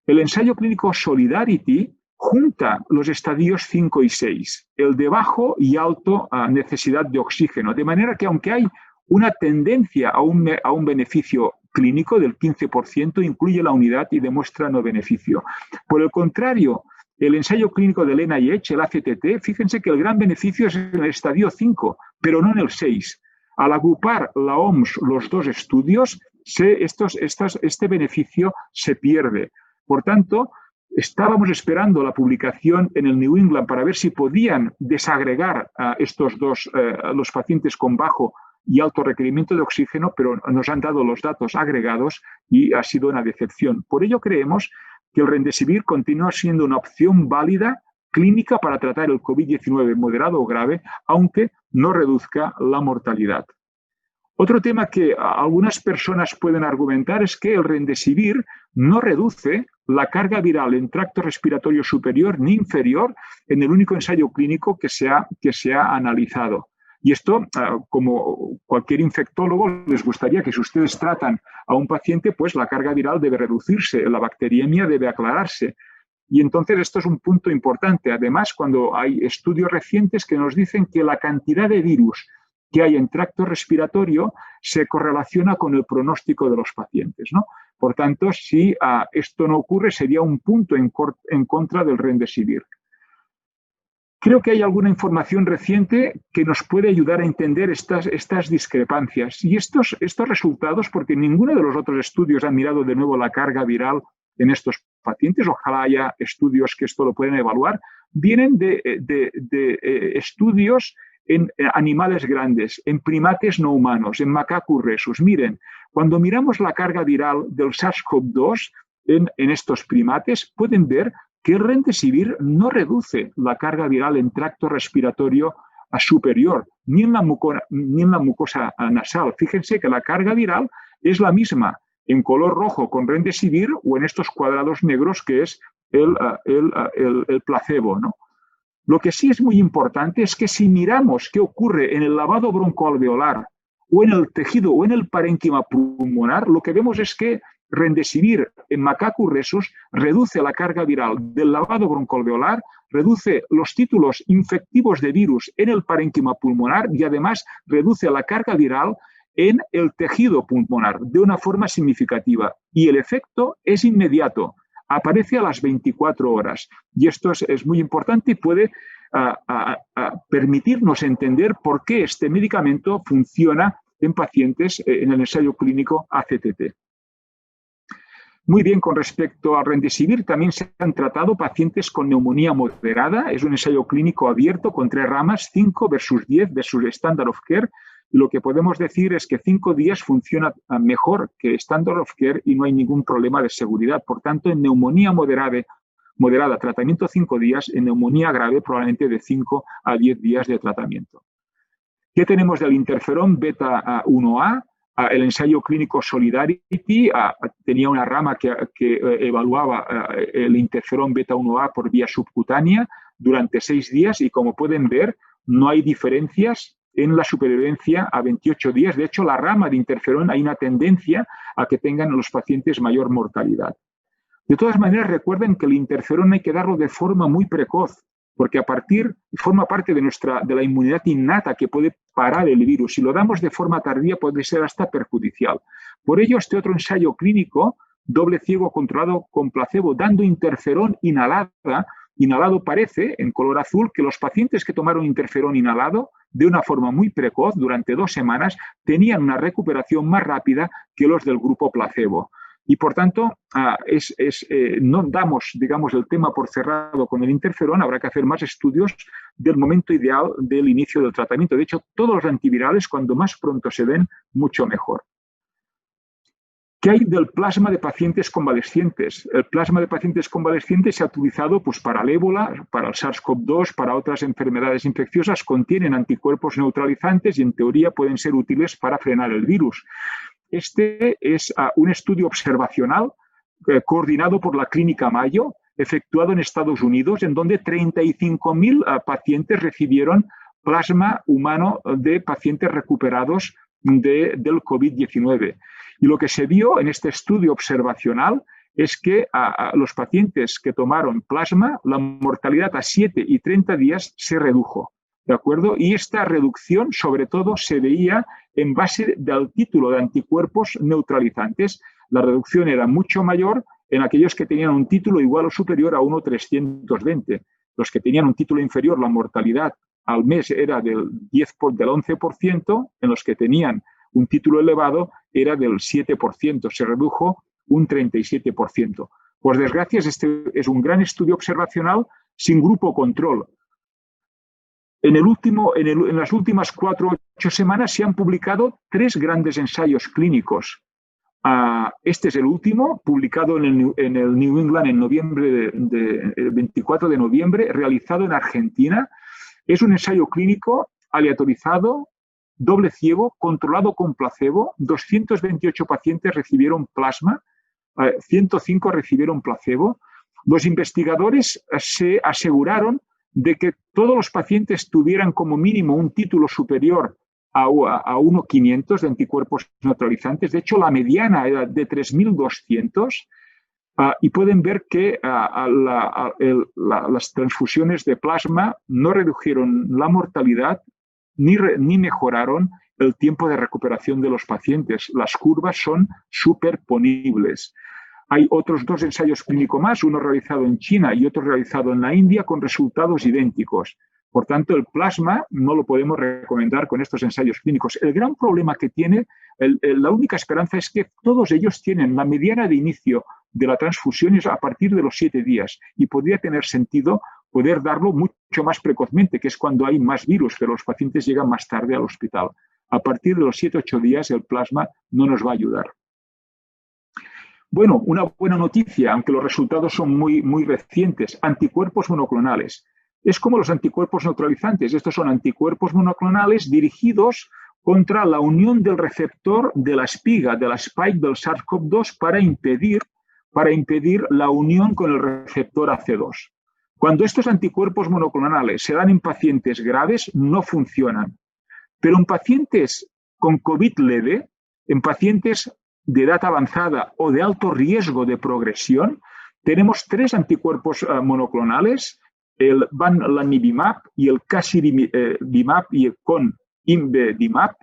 el ensayo clínico Solidarity junta los estadios 5 y 6, el de bajo y alto necesidad de oxígeno, de manera que aunque hay una tendencia a un beneficio clínico del 15%, incluye la unidad y demuestra no beneficio. Por el contrario, el ensayo clínico del NIH, el ACTT, fíjense que el gran beneficio es en el estadio 5, pero no en el 6. Al agrupar la OMS los dos estudios, este beneficio se pierde. Por tanto, estábamos esperando la publicación en el New England para ver si podían desagregar a estos dos, los pacientes con bajo y alto requerimiento de oxígeno, pero nos han dado los datos agregados y ha sido una decepción. Por ello creemos que el remdesivir continúa siendo una opción válida clínica para tratar el COVID-19 moderado o grave, aunque no reduzca la mortalidad. Otro tema que algunas personas pueden argumentar es que el remdesivir no reduce la carga viral en tracto respiratorio superior ni inferior en el único ensayo clínico que se ha analizado. Y esto, como cualquier infectólogo, les gustaría que si ustedes tratan a un paciente, pues la carga viral debe reducirse, la bacteriemia debe aclararse. Y entonces esto es un punto importante. Además, cuando hay estudios recientes que nos dicen que la cantidad de virus que hay en tracto respiratorio se correlaciona con el pronóstico de los pacientes, ¿no? Por tanto, si esto no ocurre, sería un punto en contra del Remdesivir. Creo que hay alguna información reciente que nos puede ayudar a entender estas discrepancias. Y estos resultados, porque ninguno de los otros estudios ha mirado de nuevo la carga viral en estos pacientes, ojalá haya estudios que esto lo puedan evaluar, vienen de estudios en animales grandes, en primates no humanos, en Macacus rhesus. Miren, cuando miramos la carga viral del SARS-CoV-2 en estos primates, pueden ver que el Remdesivir no reduce la carga viral en tracto respiratorio superior, ni en la mucosa nasal. Fíjense que la carga viral es la misma en color rojo con Remdesivir o en estos cuadrados negros que es el placebo, ¿no? Lo que sí es muy importante es que si miramos qué ocurre en el lavado broncoalveolar o en el tejido o en el parénquima pulmonar, lo que vemos es que Remdesivir en Macacus rhesus reduce la carga viral del lavado broncoalveolar, reduce los títulos infectivos de virus en el parénquima pulmonar y además reduce la carga viral en el tejido pulmonar de una forma significativa. Y el efecto es inmediato. Aparece a las 24 horas. Y esto es muy importante y puede permitirnos entender por qué este medicamento funciona en pacientes en el ensayo clínico ACTT. Muy bien, con respecto al Remdesivir, también se han tratado pacientes con neumonía moderada. Es un ensayo clínico abierto con 3 ramas, 5 versus 10 versus Standard of Care. Y lo que podemos decir es que 5 días funciona mejor que Standard of Care y no hay ningún problema de seguridad. Por tanto, en neumonía moderada, tratamiento 5 días, en neumonía grave, probablemente de 5 a 10 días de tratamiento. ¿Qué tenemos del interferón beta 1A? El ensayo clínico Solidarity tenía una rama que evaluaba el interferón beta 1A por vía subcutánea durante 6 días y como pueden ver, no hay diferencias en la supervivencia a 28 días. De hecho, la rama de interferón hay una tendencia a que tengan los pacientes mayor mortalidad. De todas maneras, recuerden que el interferón hay que darlo de forma muy precoz, porque forma parte de la inmunidad innata que puede parar el virus. Si lo damos de forma tardía puede ser hasta perjudicial. Por ello, este otro ensayo clínico, doble ciego controlado con placebo, dando interferón inhalado parece, en color azul, que los pacientes que tomaron interferón inhalado de una forma muy precoz, durante 2 semanas, tenían una recuperación más rápida que los del grupo placebo. Y por tanto, no damos, digamos, el tema por cerrado con el interferón, habrá que hacer más estudios del momento ideal del inicio del tratamiento. De hecho, todos los antivirales, cuando más pronto se den, mucho mejor. ¿Qué hay del plasma de pacientes convalescientes? El plasma de pacientes convalescientes se ha utilizado pues, para el ébola, para el SARS-CoV-2, para otras enfermedades infecciosas, contienen anticuerpos neutralizantes y en teoría pueden ser útiles para frenar el virus. Este es un estudio observacional coordinado por la Clínica Mayo, efectuado en Estados Unidos, en donde 35.000 pacientes recibieron plasma humano de pacientes recuperados del COVID-19. Y lo que se vio en este estudio observacional es que a los pacientes que tomaron plasma, la mortalidad a 7 y 30 días se redujo. ¿De acuerdo? Y esta reducción, sobre todo, se veía en base del título de anticuerpos neutralizantes. La reducción era mucho mayor en aquellos que tenían un título igual o superior a 1,320. Los que tenían un título inferior, la mortalidad al mes era del 11%, en los que tenían un título elevado era del 7%, se redujo un 37%. Por desgracia, este es un gran estudio observacional sin grupo control. En las últimas 4 o 8 semanas se han publicado 3 grandes ensayos clínicos. Este es el último, publicado en el New England en el 24 de noviembre, realizado en Argentina. Es un ensayo clínico aleatorizado, doble ciego, controlado con placebo. 228 pacientes recibieron plasma, 105 recibieron placebo. Los investigadores se aseguraron de que todos los pacientes tuvieran como mínimo un título superior a 1.500 de anticuerpos neutralizantes. De hecho, la mediana era de 3.200. Y pueden ver que las transfusiones de plasma no redujeron la mortalidad ni mejoraron el tiempo de recuperación de los pacientes. Las curvas son superponibles. Hay otros 2 ensayos clínicos más, uno realizado en China y otro realizado en la India, con resultados idénticos. Por tanto, el plasma no lo podemos recomendar con estos ensayos clínicos. El gran problema que tiene, la única esperanza es que todos ellos tienen la mediana de inicio de la transfusión es a partir de los 7 días y podría tener sentido poder darlo mucho más precozmente, que es cuando hay más virus, pero los pacientes llegan más tarde al hospital. A partir de los 7-8 días el plasma no nos va a ayudar. Bueno, una buena noticia, aunque los resultados son muy recientes, anticuerpos monoclonales. Es como los anticuerpos neutralizantes. Estos son anticuerpos monoclonales dirigidos contra la unión del receptor de la espiga, de la spike del SARS-CoV-2 para impedir la unión con el receptor AC2. Cuando estos anticuerpos monoclonales se dan en pacientes graves, no funcionan. Pero en pacientes con COVID leve, en pacientes de edad avanzada o de alto riesgo de progresión, tenemos 3 anticuerpos monoclonales, el bamlanivimab y el casirivimab y el imdevimab.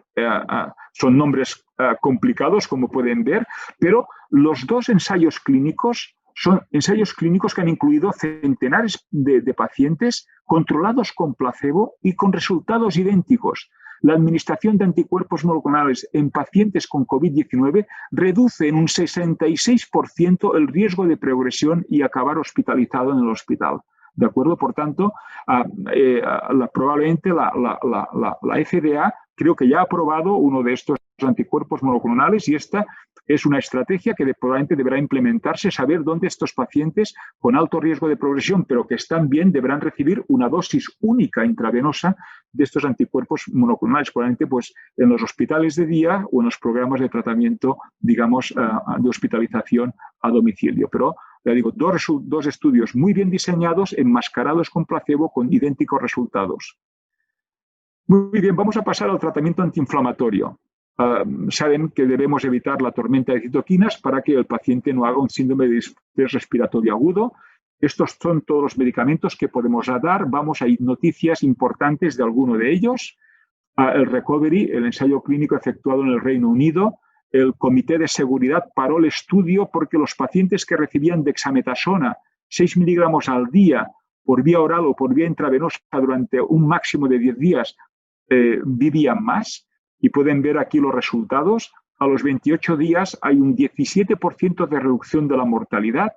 Son nombres complicados, como pueden ver, pero los 2 ensayos clínicos son ensayos clínicos que han incluido centenares de pacientes controlados con placebo y con resultados idénticos. La administración de anticuerpos monoclonales en pacientes con COVID-19 reduce en un 66% el riesgo de progresión y acabar hospitalizado en el hospital. ¿De acuerdo? Por tanto, probablemente la FDA creo que ya ha aprobado uno de estos anticuerpos monoclonales y esta es una estrategia que probablemente deberá implementarse, saber dónde estos pacientes con alto riesgo de progresión, pero que están bien, deberán recibir una dosis única intravenosa de estos anticuerpos monoclonales, probablemente pues, en los hospitales de día o en los programas de tratamiento, digamos, de hospitalización a domicilio. Pero, ya digo, dos estudios muy bien diseñados, enmascarados con placebo, con idénticos resultados. Muy bien, vamos a pasar al tratamiento antiinflamatorio. Saben que debemos evitar la tormenta de citoquinas para que el paciente no haga un síndrome de estrés respiratorio agudo. Estos son todos los medicamentos que podemos dar. Vamos a ir noticias importantes de alguno de ellos. El Recovery, el ensayo clínico efectuado en el Reino Unido. El Comité de Seguridad paró el estudio porque los pacientes que recibían dexametasona 6 miligramos al día por vía oral o por vía intravenosa durante un máximo de 10 días vivían más. Y pueden ver aquí los resultados. A los 28 días hay un 17% de reducción de la mortalidad.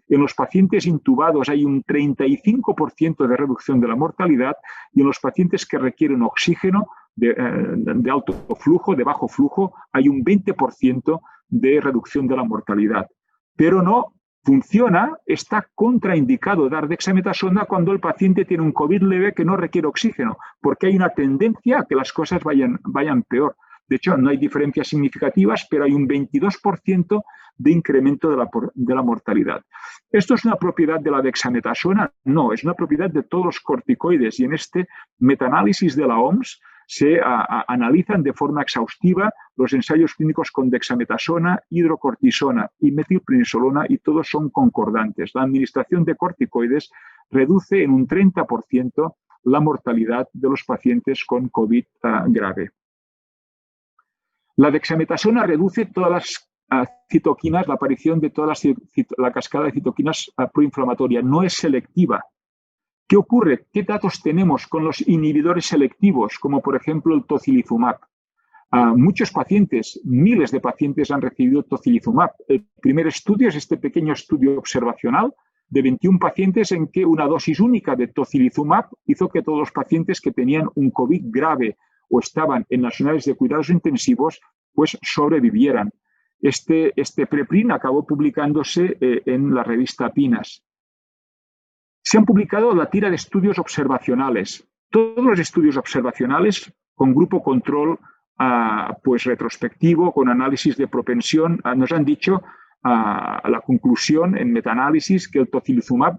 En los pacientes intubados hay un 35% de reducción de la mortalidad y en los pacientes que requieren oxígeno de alto flujo, de bajo flujo, hay un 20% de reducción de la mortalidad. Pero no funciona, está contraindicado dar dexametasona cuando el paciente tiene un COVID leve que no requiere oxígeno, porque hay una tendencia a que las cosas vayan peor. De hecho, no hay diferencias significativas, pero hay un 22% de incremento de la mortalidad. ¿Esto es una propiedad de la dexametasona? No, es una propiedad de todos los corticoides y en este metaanálisis de la OMS se analizan de forma exhaustiva los ensayos clínicos con dexametasona, hidrocortisona y metilprednisolona y todos son concordantes. La administración de corticoides reduce en un 30% la mortalidad de los pacientes con COVID grave. La dexametasona reduce todas las citoquinas, la aparición de la cascada de citoquinas proinflamatoria, no es selectiva. ¿Qué ocurre? ¿Qué datos tenemos con los inhibidores selectivos, como por ejemplo el tocilizumab? Muchos pacientes, miles de pacientes han recibido tocilizumab. El primer estudio es este pequeño estudio observacional de 21 pacientes en que una dosis única de tocilizumab hizo que todos los pacientes que tenían un COVID grave o estaban en las unidades de cuidados intensivos, pues sobrevivieran. Este preprint acabó publicándose en la revista PNAS. Se han publicado la tira de estudios observacionales. Todos los estudios observacionales con grupo control pues retrospectivo, con análisis de propensión, nos han dicho la conclusión en metaanálisis que el tocilizumab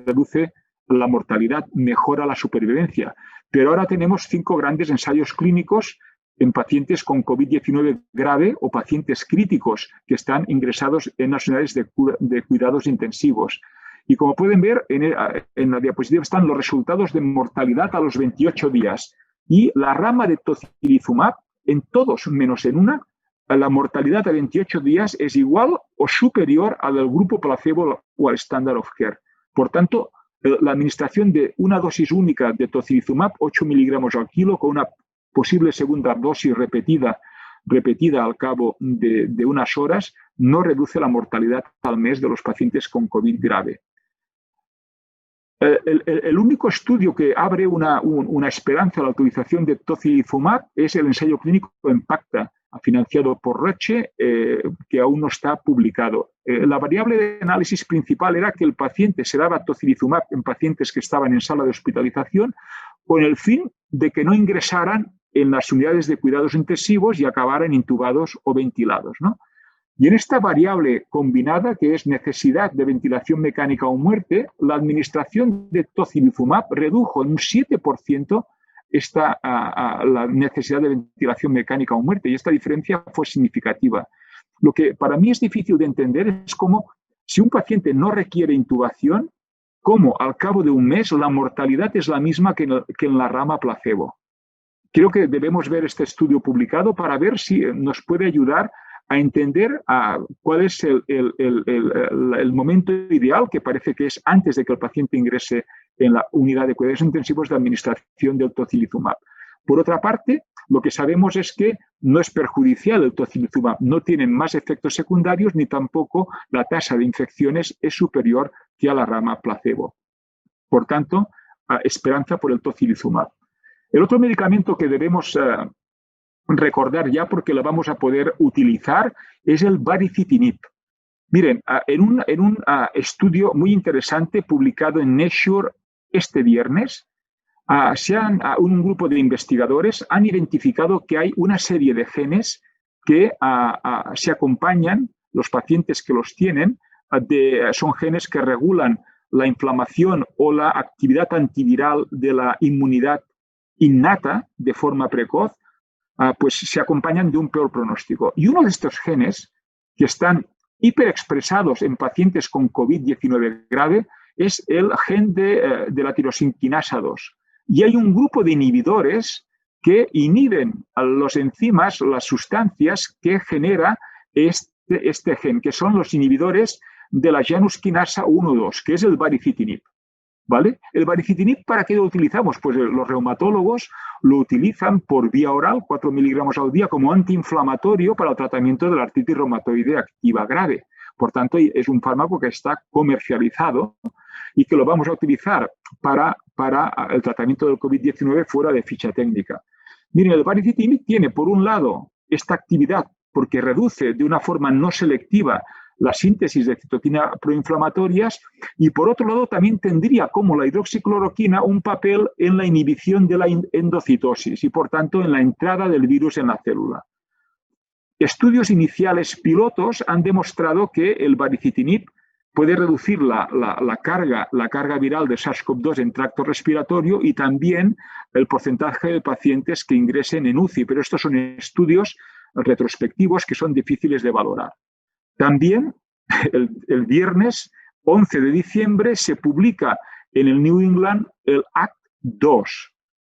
reduce la mortalidad, mejora la supervivencia. Pero ahora tenemos 5 grandes ensayos clínicos en pacientes con COVID-19 grave o pacientes críticos que están ingresados en las unidades de cuidados intensivos. Y como pueden ver, en la diapositiva están los resultados de mortalidad a los 28 días. Y la rama de tocilizumab, en todos menos en una, la mortalidad a 28 días es igual o superior al del grupo placebo o al standard of care. Por tanto, la administración de una dosis única de tocilizumab, 8 miligramos al kilo, con una posible segunda dosis repetida al cabo de unas horas, no reduce la mortalidad al mes de los pacientes con COVID grave. El único estudio que abre una esperanza a la utilización de tocilizumab es el ensayo clínico EMPACTA, financiado por Roche, que aún no está publicado. La variable de análisis principal era que el paciente se daba tocilizumab en pacientes que estaban en sala de hospitalización con el fin de que no ingresaran en las unidades de cuidados intensivos y acabaran intubados o ventilados, ¿no? Y en esta variable combinada, que es necesidad de ventilación mecánica o muerte, la administración de tocilizumab redujo en un 7% la necesidad de ventilación mecánica o muerte, y esta diferencia fue significativa. Lo que para mí es difícil de entender es cómo, si un paciente no requiere intubación, cómo al cabo de un mes la mortalidad es la misma que en la rama placebo. Creo que debemos ver este estudio publicado para ver si nos puede ayudar a entender cuál es el momento ideal, que parece que es antes de que el paciente ingrese en la unidad de cuidados intensivos, de administración del tocilizumab. Por otra parte, lo que sabemos es que no es perjudicial el tocilizumab, no tiene más efectos secundarios ni tampoco la tasa de infecciones es superior que a la rama placebo. Por tanto, esperanza por el tocilizumab. El otro medicamento que debemos recordar ya, porque lo vamos a poder utilizar, es el baricitinib. Miren, en un estudio muy interesante publicado en Nature este viernes, un grupo de investigadores han identificado que hay una serie de genes que se acompañan, los pacientes que los tienen, son genes que regulan la inflamación o la actividad antiviral de la inmunidad innata de forma precoz, pues se acompañan de un peor pronóstico. Y uno de estos genes que están hiperexpresados en pacientes con COVID-19 grave es el gen de la tirosinquinasa 2. Y hay un grupo de inhibidores que inhiben a los enzimas, las sustancias que genera este gen, que son los inhibidores de la janusquinasa 1-2, que es el baricitinib. ¿Vale? El baricitinib, ¿para qué lo utilizamos? Pues los reumatólogos lo utilizan por vía oral, 4 miligramos al día, como antiinflamatorio para el tratamiento de la artritis reumatoide activa grave. Por tanto, es un fármaco que está comercializado y que lo vamos a utilizar para el tratamiento del COVID-19 fuera de ficha técnica. Miren, el baricitinib tiene, por un lado, esta actividad porque reduce de una forma no selectiva la síntesis de citoquinas proinflamatorias, y por otro lado también tendría, como la hidroxicloroquina, un papel en la inhibición de la endocitosis y por tanto en la entrada del virus en la célula. Estudios iniciales pilotos han demostrado que el baricitinib puede reducir la carga viral de SARS-CoV-2 en tracto respiratorio y también el porcentaje de pacientes que ingresen en UCI, pero estos son estudios retrospectivos que son difíciles de valorar. También el viernes 11 de diciembre se publica en el New England el ACT-2.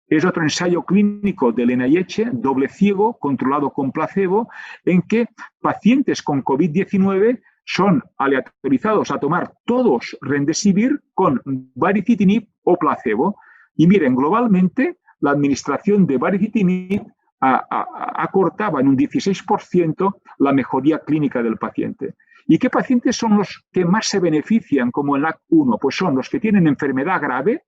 Es otro ensayo clínico del NIH, doble ciego, controlado con placebo, en que pacientes con COVID-19 son aleatorizados a tomar todos remdesivir con baricitinib o placebo. Y miren, globalmente la administración de baricitinib acortaba en un 16% la mejoría clínica del paciente. ¿Y qué pacientes son los que más se benefician como el ACT1? Pues son los que tienen enfermedad grave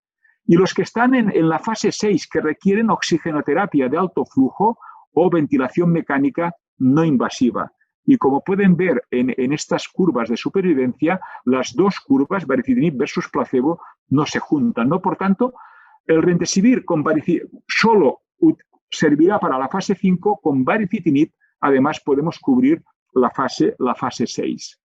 y los que están en la fase 6, que requieren oxigenoterapia de alto flujo o ventilación mecánica no invasiva. Y como pueden ver en estas curvas de supervivencia, las dos curvas, baricitinib versus placebo, no se juntan, ¿no? Por tanto, el remdesivir con baricitinib solo servirá para la fase 5, con baricitinib además podemos cubrir la fase 6.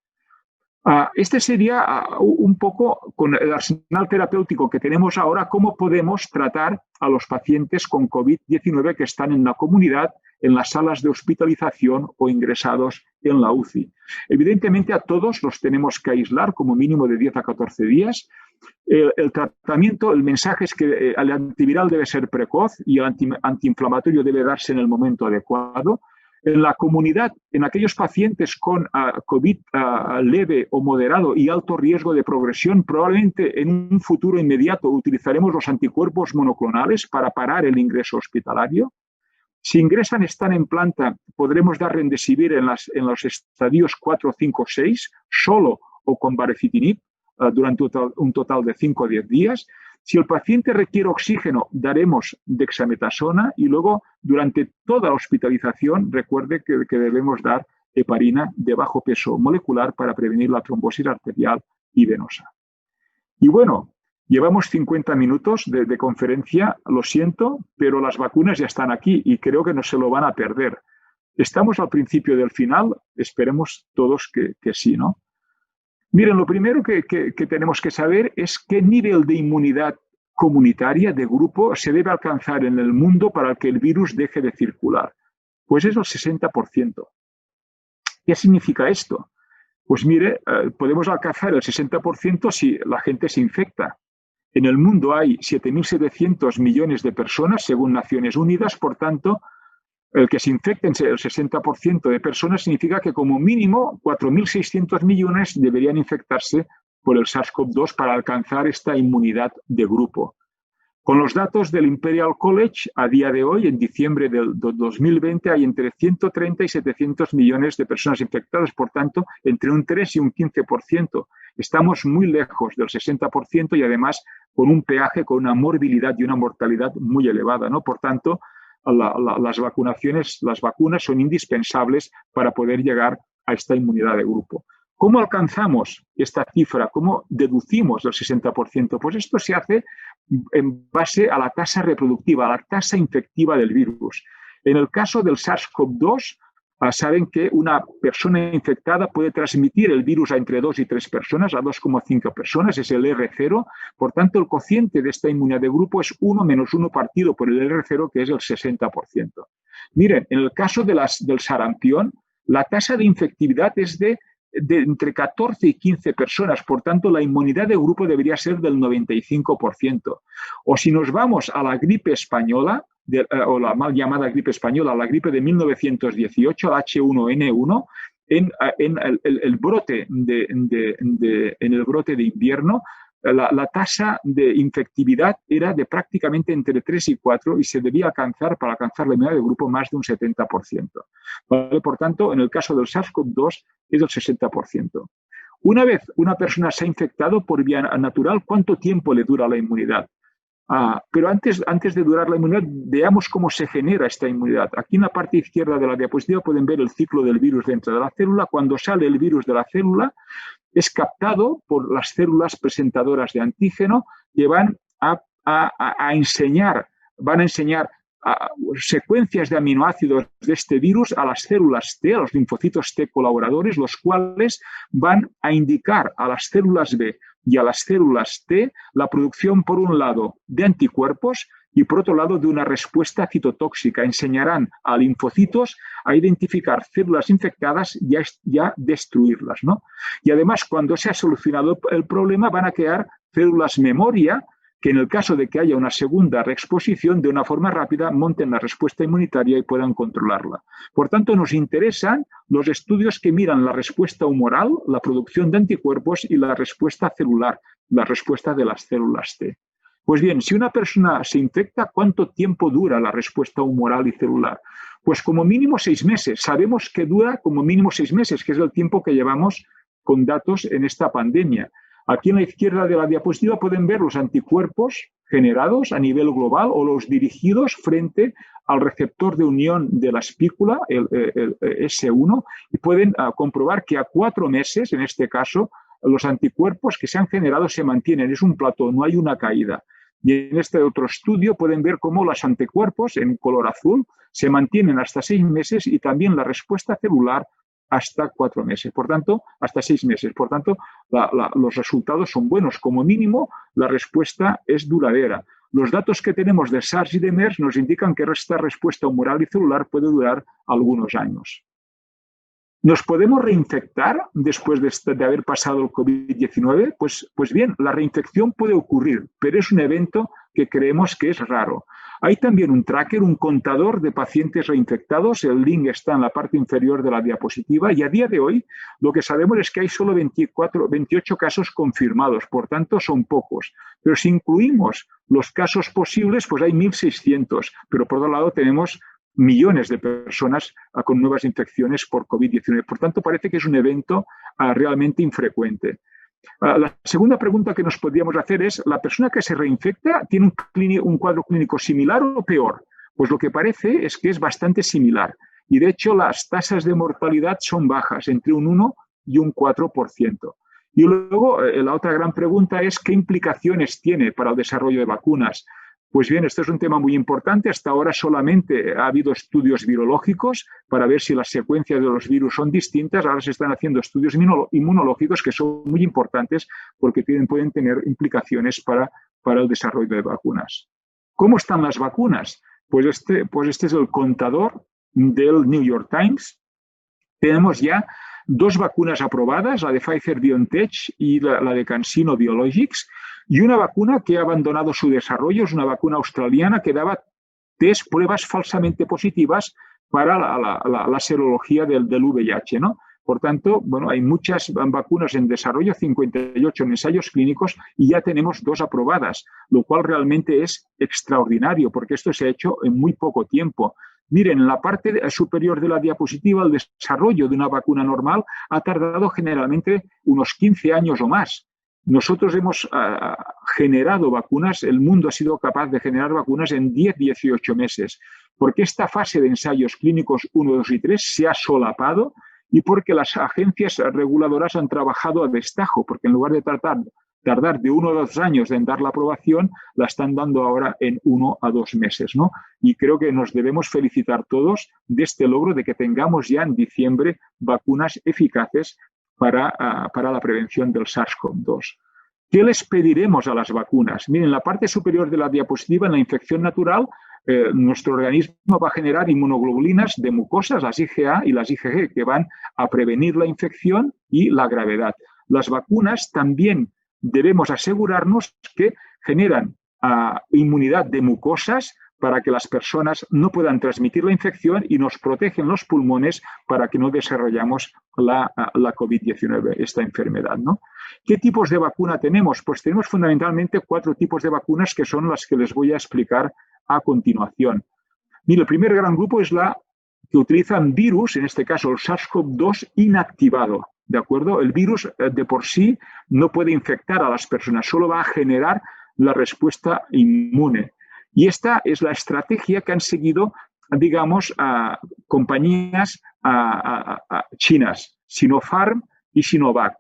Este sería un poco, con el arsenal terapéutico que tenemos ahora, cómo podemos tratar a los pacientes con COVID-19 que están en la comunidad, en las salas de hospitalización o ingresados en la UCI. Evidentemente, a todos los tenemos que aislar como mínimo de 10 a 14 días. El tratamiento, el mensaje es que el antiviral debe ser precoz y el antiinflamatorio debe darse en el momento adecuado. En la comunidad, en aquellos pacientes con COVID leve o moderado y alto riesgo de progresión, probablemente en un futuro inmediato utilizaremos los anticuerpos monoclonales para parar el ingreso hospitalario. Si ingresan, están en planta, podremos dar remdesivir en los estadios 4, 5, 6, solo o con baricitinib durante un total de 5 a 10 días. Si el paciente requiere oxígeno, daremos dexametasona y luego, durante toda la hospitalización, recuerde que debemos dar heparina de bajo peso molecular para prevenir la trombosis arterial y venosa. Y bueno, llevamos 50 minutos de conferencia, lo siento, pero las vacunas ya están aquí y creo que no se lo van a perder. Estamos al principio del final, esperemos todos que sí, ¿no? Miren, lo primero que tenemos que saber es qué nivel de inmunidad comunitaria de grupo se debe alcanzar en el mundo para que el virus deje de circular. Pues es el 60%. ¿Qué significa esto? Pues mire, podemos alcanzar el 60% si la gente se infecta. En el mundo hay 7.700 millones de personas, según Naciones Unidas, por tanto, el que se infecten el 60% de personas significa que como mínimo 4.600 millones deberían infectarse por el SARS-CoV-2 para alcanzar esta inmunidad de grupo. Con los datos del Imperial College, a día de hoy, en diciembre del 2020, hay entre 130 y 700 millones de personas infectadas, por tanto, entre un 3 y un 15%. Estamos muy lejos del 60% y además con un peaje, con una morbilidad y una mortalidad muy elevada, ¿no? Por tanto, las vacunas son indispensables para poder llegar a esta inmunidad de grupo. ¿Cómo alcanzamos esta cifra? ¿Cómo deducimos el 60%? Pues esto se hace en base a la tasa reproductiva, a la tasa infectiva del virus. En el caso del SARS-CoV-2, saben que una persona infectada puede transmitir el virus a entre 2 y 3 personas, a 2,5 personas, es el R0. Por tanto, el cociente de esta inmunidad de grupo es 1 menos 1 partido por el R0, que es el 60%. Miren, en el caso del sarampión, la tasa de infectividad es de entre 14 y 15 personas, por tanto la inmunidad de grupo debería ser del 95%. O si nos vamos a la gripe española, o la mal llamada gripe española, la gripe de 1918, la H1N1, en el brote de invierno, la tasa de infectividad era de prácticamente entre 3 y 4 y se debía alcanzar, para alcanzar la inmunidad de grupo, más de un 70%. ¿Vale? Por tanto, en el caso del SARS-CoV-2 es del 60%. Una vez una persona se ha infectado por vía natural, ¿cuánto tiempo le dura la inmunidad? Pero antes de durar la inmunidad, veamos cómo se genera esta inmunidad. Aquí en la parte izquierda de la diapositiva pueden ver el ciclo del virus dentro de la célula. Cuando sale el virus de la célula, es captado por las células presentadoras de antígeno que van a enseñar secuencias de aminoácidos de este virus a las células T, a los linfocitos T colaboradores, los cuales van a indicar a las células B y a las células T la producción, por un lado, de anticuerpos y, por otro lado, de una respuesta citotóxica. Enseñarán a linfocitos a identificar células infectadas y a destruirlas, ¿no? Y además, cuando se ha solucionado el problema, van a crear células memoria que, en el caso de que haya una segunda reexposición, de una forma rápida monten la respuesta inmunitaria y puedan controlarla. Por tanto, nos interesan los estudios que miran la respuesta humoral, la producción de anticuerpos y la respuesta celular, la respuesta de las células T. Pues bien, si una persona se infecta, ¿cuánto tiempo dura la respuesta humoral y celular? Pues como mínimo 6 meses. Sabemos que dura como mínimo 6 meses, que es el tiempo que llevamos con datos en esta pandemia. Aquí en la izquierda de la diapositiva pueden ver los anticuerpos generados a nivel global o los dirigidos frente al receptor de unión de la espícula, el S1, y pueden comprobar que a 4 meses, en este caso, los anticuerpos que se han generado se mantienen. Es un plató, no hay una caída. Y en este otro estudio pueden ver cómo los anticuerpos en color azul se mantienen hasta 6 meses y también la respuesta celular hasta 4 meses, por tanto, hasta 6 meses. Por tanto, los resultados son buenos. Como mínimo, la respuesta es duradera. Los datos que tenemos de SARS y de MERS nos indican que esta respuesta humoral y celular puede durar algunos años. ¿Nos podemos reinfectar después de haber pasado el COVID-19? Pues bien, la reinfección puede ocurrir, pero es un evento que creemos que es raro. Hay también un tracker, un contador de pacientes reinfectados. El link está en la parte inferior de la diapositiva y a día de hoy lo que sabemos es que hay solo 28 casos confirmados, por tanto son pocos. Pero si incluimos los casos posibles, pues hay 1.600, pero por otro lado tenemos millones de personas con nuevas infecciones por COVID-19. Por tanto, parece que es un evento realmente infrecuente. La segunda pregunta que nos podríamos hacer es, ¿la persona que se reinfecta tiene un cuadro clínico similar o peor? Pues lo que parece es que es bastante similar. Y de hecho, las tasas de mortalidad son bajas, entre un 1 y un 4%. Y luego, la otra gran pregunta es, ¿qué implicaciones tiene para el desarrollo de vacunas? Pues bien, esto es un tema muy importante. Hasta ahora solamente ha habido estudios virológicos para ver si las secuencias de los virus son distintas. Ahora se están haciendo estudios inmunológicos que son muy importantes porque pueden tener implicaciones para el desarrollo de vacunas. ¿Cómo están las vacunas? Pues este es el contador del New York Times. Tenemos ya 2 vacunas aprobadas, la de Pfizer-BioNTech y la de CanSino Biologics, y una vacuna que ha abandonado su desarrollo, es una vacuna australiana que daba pruebas falsamente positivas para la serología del VIH, ¿no? Por tanto, bueno, hay muchas vacunas en desarrollo, 58 en ensayos clínicos y ya tenemos 2 aprobadas, lo cual realmente es extraordinario porque esto se ha hecho en muy poco tiempo. Miren, en la parte superior de la diapositiva, el desarrollo de una vacuna normal ha tardado generalmente unos 15 años o más. Nosotros hemos generado vacunas, el mundo ha sido capaz de generar vacunas en 10-18 meses, porque esta fase de ensayos clínicos 1, 2 y 3 se ha solapado y porque las agencias reguladoras han trabajado a destajo, porque en lugar de tardar de 1 a 2 años en dar la aprobación, la están dando ahora en 1 a 2 meses, ¿no? Y creo que nos debemos felicitar todos de este logro de que tengamos ya en diciembre vacunas eficaces para la prevención del SARS-CoV-2. ¿Qué les pediremos a las vacunas? Miren, en la parte superior de la diapositiva, en la infección natural, nuestro organismo va a generar inmunoglobulinas de mucosas, las IgA y las IgG, que van a prevenir la infección y la gravedad. Las vacunas también debemos asegurarnos que generan inmunidad de mucosas para que las personas no puedan transmitir la infección y nos protegen los pulmones para que no desarrollemos la COVID-19, esta enfermedad, ¿no? ¿Qué tipos de vacuna tenemos? Pues tenemos fundamentalmente 4 tipos de vacunas que son las que les voy a explicar a continuación. Mira, el primer gran grupo es la que utilizan virus, en este caso el SARS-CoV-2 inactivado, ¿de acuerdo? El virus de por sí no puede infectar a las personas, solo va a generar la respuesta inmune. Y esta es la estrategia que han seguido, digamos, compañías chinas, Sinopharm y Sinovac.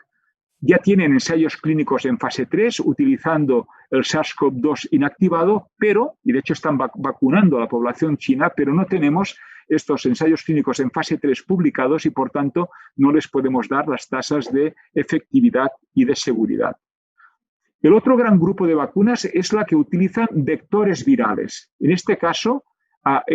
Ya tienen ensayos clínicos en fase 3 utilizando el SARS-CoV-2 inactivado, y de hecho están vacunando a la población china, pero no tenemos estos ensayos clínicos en fase 3 publicados y, por tanto, no les podemos dar las tasas de efectividad y de seguridad. El otro gran grupo de vacunas es la que utilizan vectores virales. En este caso,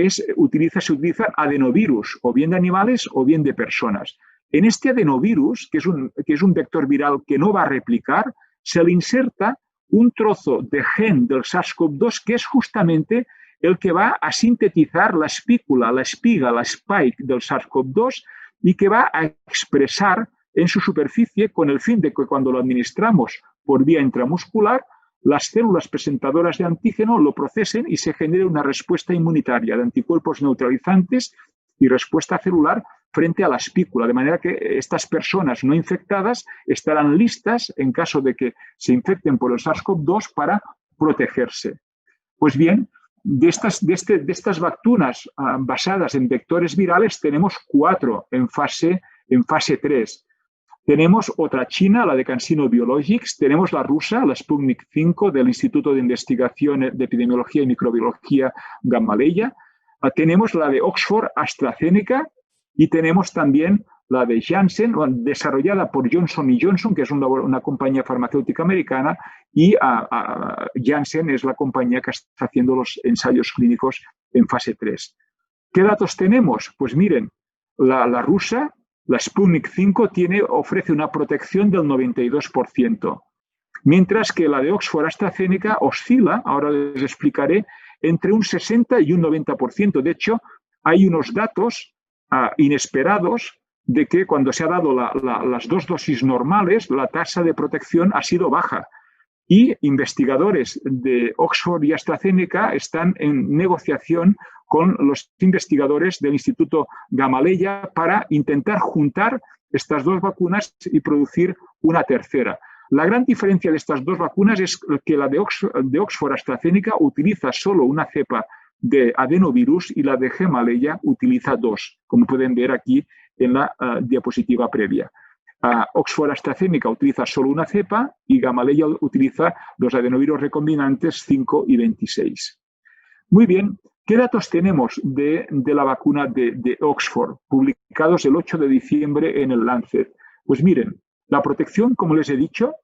se utilizan adenovirus, o bien de animales o bien de personas. En este adenovirus, que es un vector viral que no va a replicar, se le inserta un trozo de gen del SARS-CoV-2 que es justamente el que va a sintetizar la espícula, la espiga, la spike del SARS-CoV-2 y que va a expresar en su superficie con el fin de que cuando lo administramos por vía intramuscular, las células presentadoras de antígeno lo procesen y se genere una respuesta inmunitaria de anticuerpos neutralizantes y respuesta celular frente a la espícula, de manera que estas personas no infectadas estarán listas en caso de que se infecten por el SARS-CoV-2 para protegerse. Pues bien, de estas vacunas basadas en vectores virales tenemos 4 en fase 3. Tenemos otra china, la de CanSino Biologics, tenemos la rusa, la Sputnik 5 del Instituto de Investigación de Epidemiología y Microbiología Gamaleya, tenemos la de Oxford AstraZeneca y tenemos también la de Janssen, desarrollada por Johnson & Johnson, que es una compañía farmacéutica americana, y Janssen es la compañía que está haciendo los ensayos clínicos en fase 3. ¿Qué datos tenemos? Pues miren, la rusa, la Sputnik 5, ofrece una protección del 92%, mientras que la de Oxford AstraZeneca oscila, ahora les explicaré, entre un 60 y un 90%. De hecho, hay unos datos inesperados de que cuando se ha dado las 2 dosis normales, la tasa de protección ha sido baja. Y investigadores de Oxford y AstraZeneca están en negociación con los investigadores del Instituto Gamaleya para intentar juntar estas 2 vacunas y producir una tercera. La gran diferencia de estas 2 vacunas es que la de Oxford AstraZeneca utiliza solo una cepa de adenovirus y la de Gamaleya utiliza 2, como pueden ver aquí en la diapositiva previa. Oxford AstraZeneca utiliza solo una cepa y Gamaleya utiliza los adenovirus recombinantes 5 y 26. Muy bien, ¿qué datos tenemos de la vacuna de Oxford, publicados el 8 de diciembre en el Lancet? Pues miren, la protección, como les he dicho,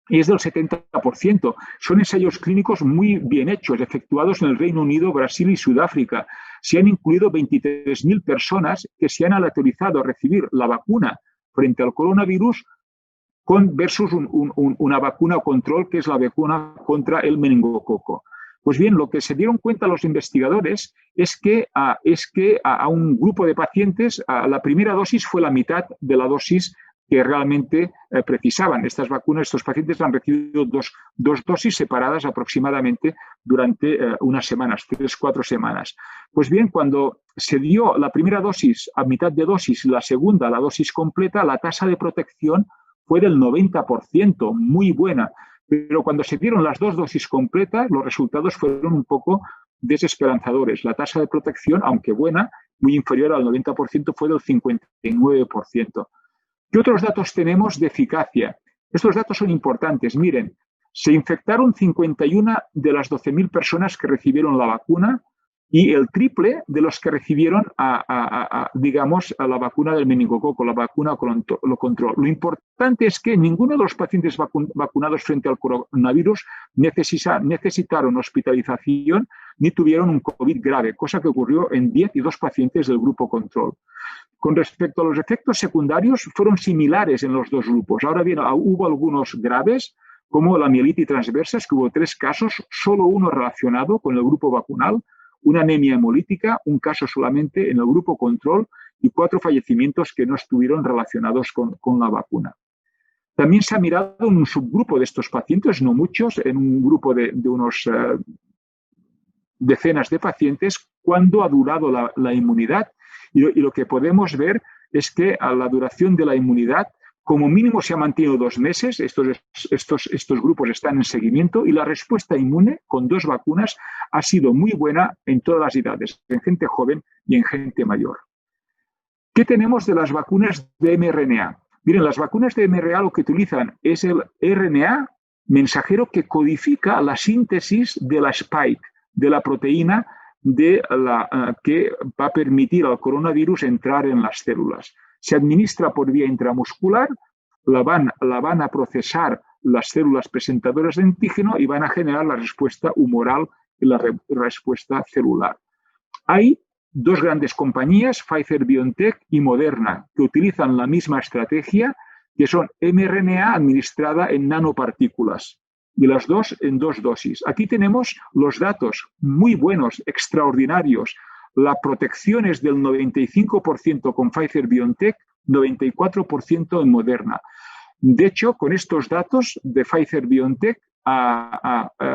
es del 70%. Son ensayos clínicos muy bien hechos, efectuados en el Reino Unido, Brasil y Sudáfrica. Se han incluido 23.000 personas que se han aleatorizado a recibir la vacuna frente al coronavirus versus una vacuna control, que es la vacuna contra el meningococo. Pues bien, lo que se dieron cuenta los investigadores es que a un grupo de pacientes la primera dosis fue la mitad de la dosis que realmente precisaban. Estas vacunas, estos pacientes han recibido dos dosis separadas aproximadamente durante unas semanas, 3-4 semanas. Pues bien, cuando se dio la primera dosis a mitad de dosis y la segunda, la dosis completa, la tasa de protección fue del 90%, muy buena. Pero cuando se dieron las 2 dosis completas, los resultados fueron un poco desesperanzadores. La tasa de protección, aunque buena, muy inferior al 90%, fue del 59%. ¿Qué otros datos tenemos de eficacia? Estos datos son importantes. Miren, se infectaron 51 de las 12.000 personas que recibieron la vacuna y el triple de los que recibieron, digamos, a la vacuna del meningococo, la vacuna control. Lo importante es que ninguno de los pacientes vacunados frente al coronavirus necesitaron hospitalización ni tuvieron un COVID grave, cosa que ocurrió en 10 y 2 pacientes del grupo control. Con respecto a los efectos secundarios, fueron similares en los 2 grupos. Ahora bien, hubo algunos graves, como la mielitis transversa, que hubo 3 casos, solo uno relacionado con el grupo vacunal, una anemia hemolítica, un caso solamente en el grupo control y 4 fallecimientos que no estuvieron relacionados con la vacuna. También se ha mirado en un subgrupo de estos pacientes, no muchos, en un grupo de unos decenas de pacientes, cuándo ha durado la inmunidad. Y lo que podemos ver es que a la duración de la inmunidad, como mínimo se ha mantenido 2 meses, estos grupos están en seguimiento y la respuesta inmune con 2 vacunas ha sido muy buena en todas las edades, en gente joven y en gente mayor. ¿Qué tenemos de las vacunas de mRNA? Miren, las vacunas de mRNA lo que utilizan es el RNA mensajero que codifica la síntesis de la spike, de la proteína que va a permitir al coronavirus entrar en las células. Se administra por vía intramuscular, la van a procesar las células presentadoras de antígeno y van a generar la respuesta humoral y la respuesta celular. Hay 2 grandes compañías, Pfizer-BioNTech y Moderna, que utilizan la misma estrategia, que son mRNA administrada en nanopartículas, y las 2 en 2 dosis. Aquí tenemos los datos muy buenos, extraordinarios. La protección es del 95% con Pfizer-BioNTech, 94% en Moderna. De hecho, con estos datos de Pfizer-BioNTech,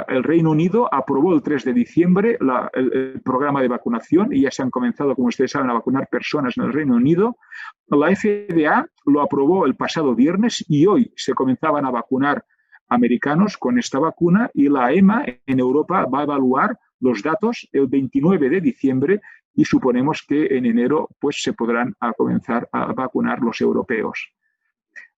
el Reino Unido aprobó el 3 de diciembre el programa de vacunación y ya se han comenzado, como ustedes saben, a vacunar personas en el Reino Unido. La FDA lo aprobó el pasado viernes y hoy se comenzaban a vacunar americanos con esta vacuna y la EMA en Europa va a evaluar los datos el 29 de diciembre y suponemos que en enero pues, se podrán comenzar a vacunar los europeos.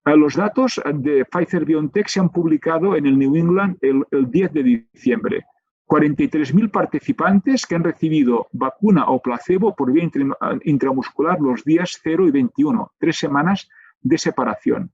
Los datos de Pfizer-BioNTech se han publicado en el New England el 10 de diciembre. 43.000 participantes que han recibido vacuna o placebo por vía intramuscular los días 0 y 21, 3 semanas de separación.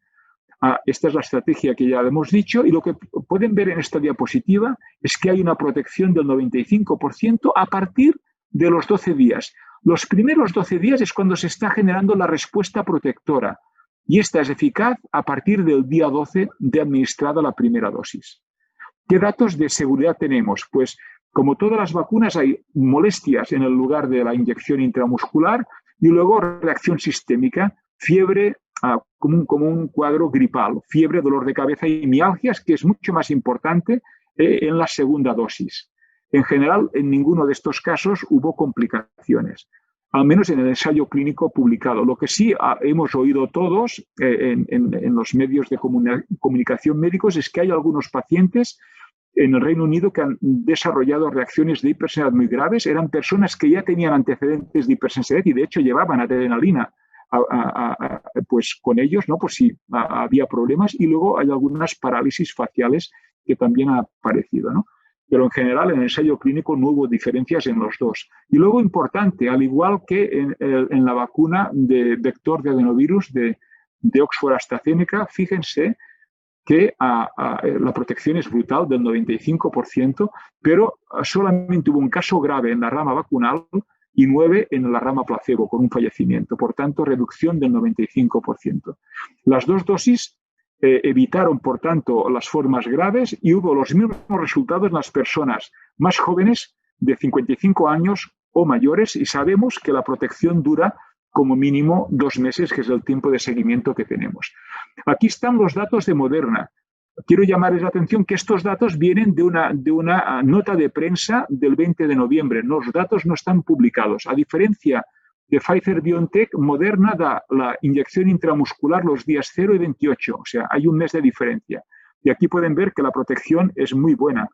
Esta es la estrategia que ya hemos dicho y lo que pueden ver en esta diapositiva es que hay una protección del 95% a partir de los 12 días. Los primeros 12 días es cuando se está generando la respuesta protectora y esta es eficaz a partir del día 12 de administrada la primera dosis. ¿Qué datos de seguridad tenemos? Pues como todas las vacunas hay molestias en el lugar de la inyección intramuscular y luego reacción sistémica, fiebre, como un cuadro gripal, fiebre, dolor de cabeza y mialgias, que es mucho más importante en la segunda dosis. En general, en ninguno de estos casos hubo complicaciones, al menos en el ensayo clínico publicado. Lo que sí hemos oído todos en los medios de comunicación médicos es que hay algunos pacientes en el Reino Unido que han desarrollado reacciones de hipersensibilidad muy graves. Eran personas que ya tenían antecedentes de hipersensibilidad y de hecho llevaban adrenalina pues con ellos, ¿no? Por si había problemas, y luego hay algunas parálisis faciales que también han aparecido, ¿no? Pero en general en el ensayo clínico no hubo diferencias en los dos. Y luego importante, al igual que en la vacuna de vector de adenovirus de Oxford AstraZeneca, fíjense que la protección es brutal del 95%, pero solamente hubo un caso grave en la rama vacunal y 9 en la rama placebo, con un fallecimiento. Por tanto, reducción del 95%. Las dos dosis evitaron, por tanto, las formas graves y hubo los mismos resultados en las personas más jóvenes de 55 años o mayores y sabemos que la protección dura como mínimo 2 meses, que es el tiempo de seguimiento que tenemos. Aquí están los datos de Moderna. Quiero llamarles la atención que estos datos vienen de una nota de prensa del 20 de noviembre. Los datos no están publicados. A diferencia de Pfizer-BioNTech, Moderna da la inyección intramuscular los días 0 y 28. O sea, hay un mes de diferencia. Y aquí pueden ver que la protección es muy buena.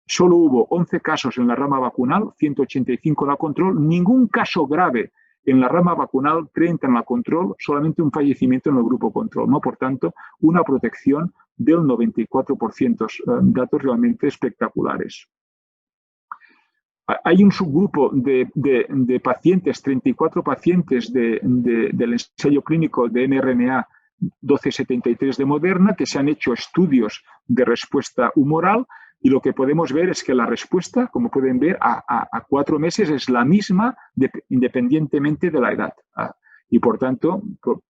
Solo hubo 11 casos en la rama vacunal, 185 en la control, ningún caso grave en la rama vacunal, 30 en la control, solamente un fallecimiento en el grupo control, ¿no? Por tanto, una protección del 94%, datos realmente espectaculares. Hay un subgrupo de pacientes, 34 pacientes del ensayo clínico de mRNA 1273 de Moderna, que se han hecho estudios de respuesta humoral y lo que podemos ver es que la respuesta, como pueden ver, a 4 meses es la misma independientemente de la edad. Y por tanto,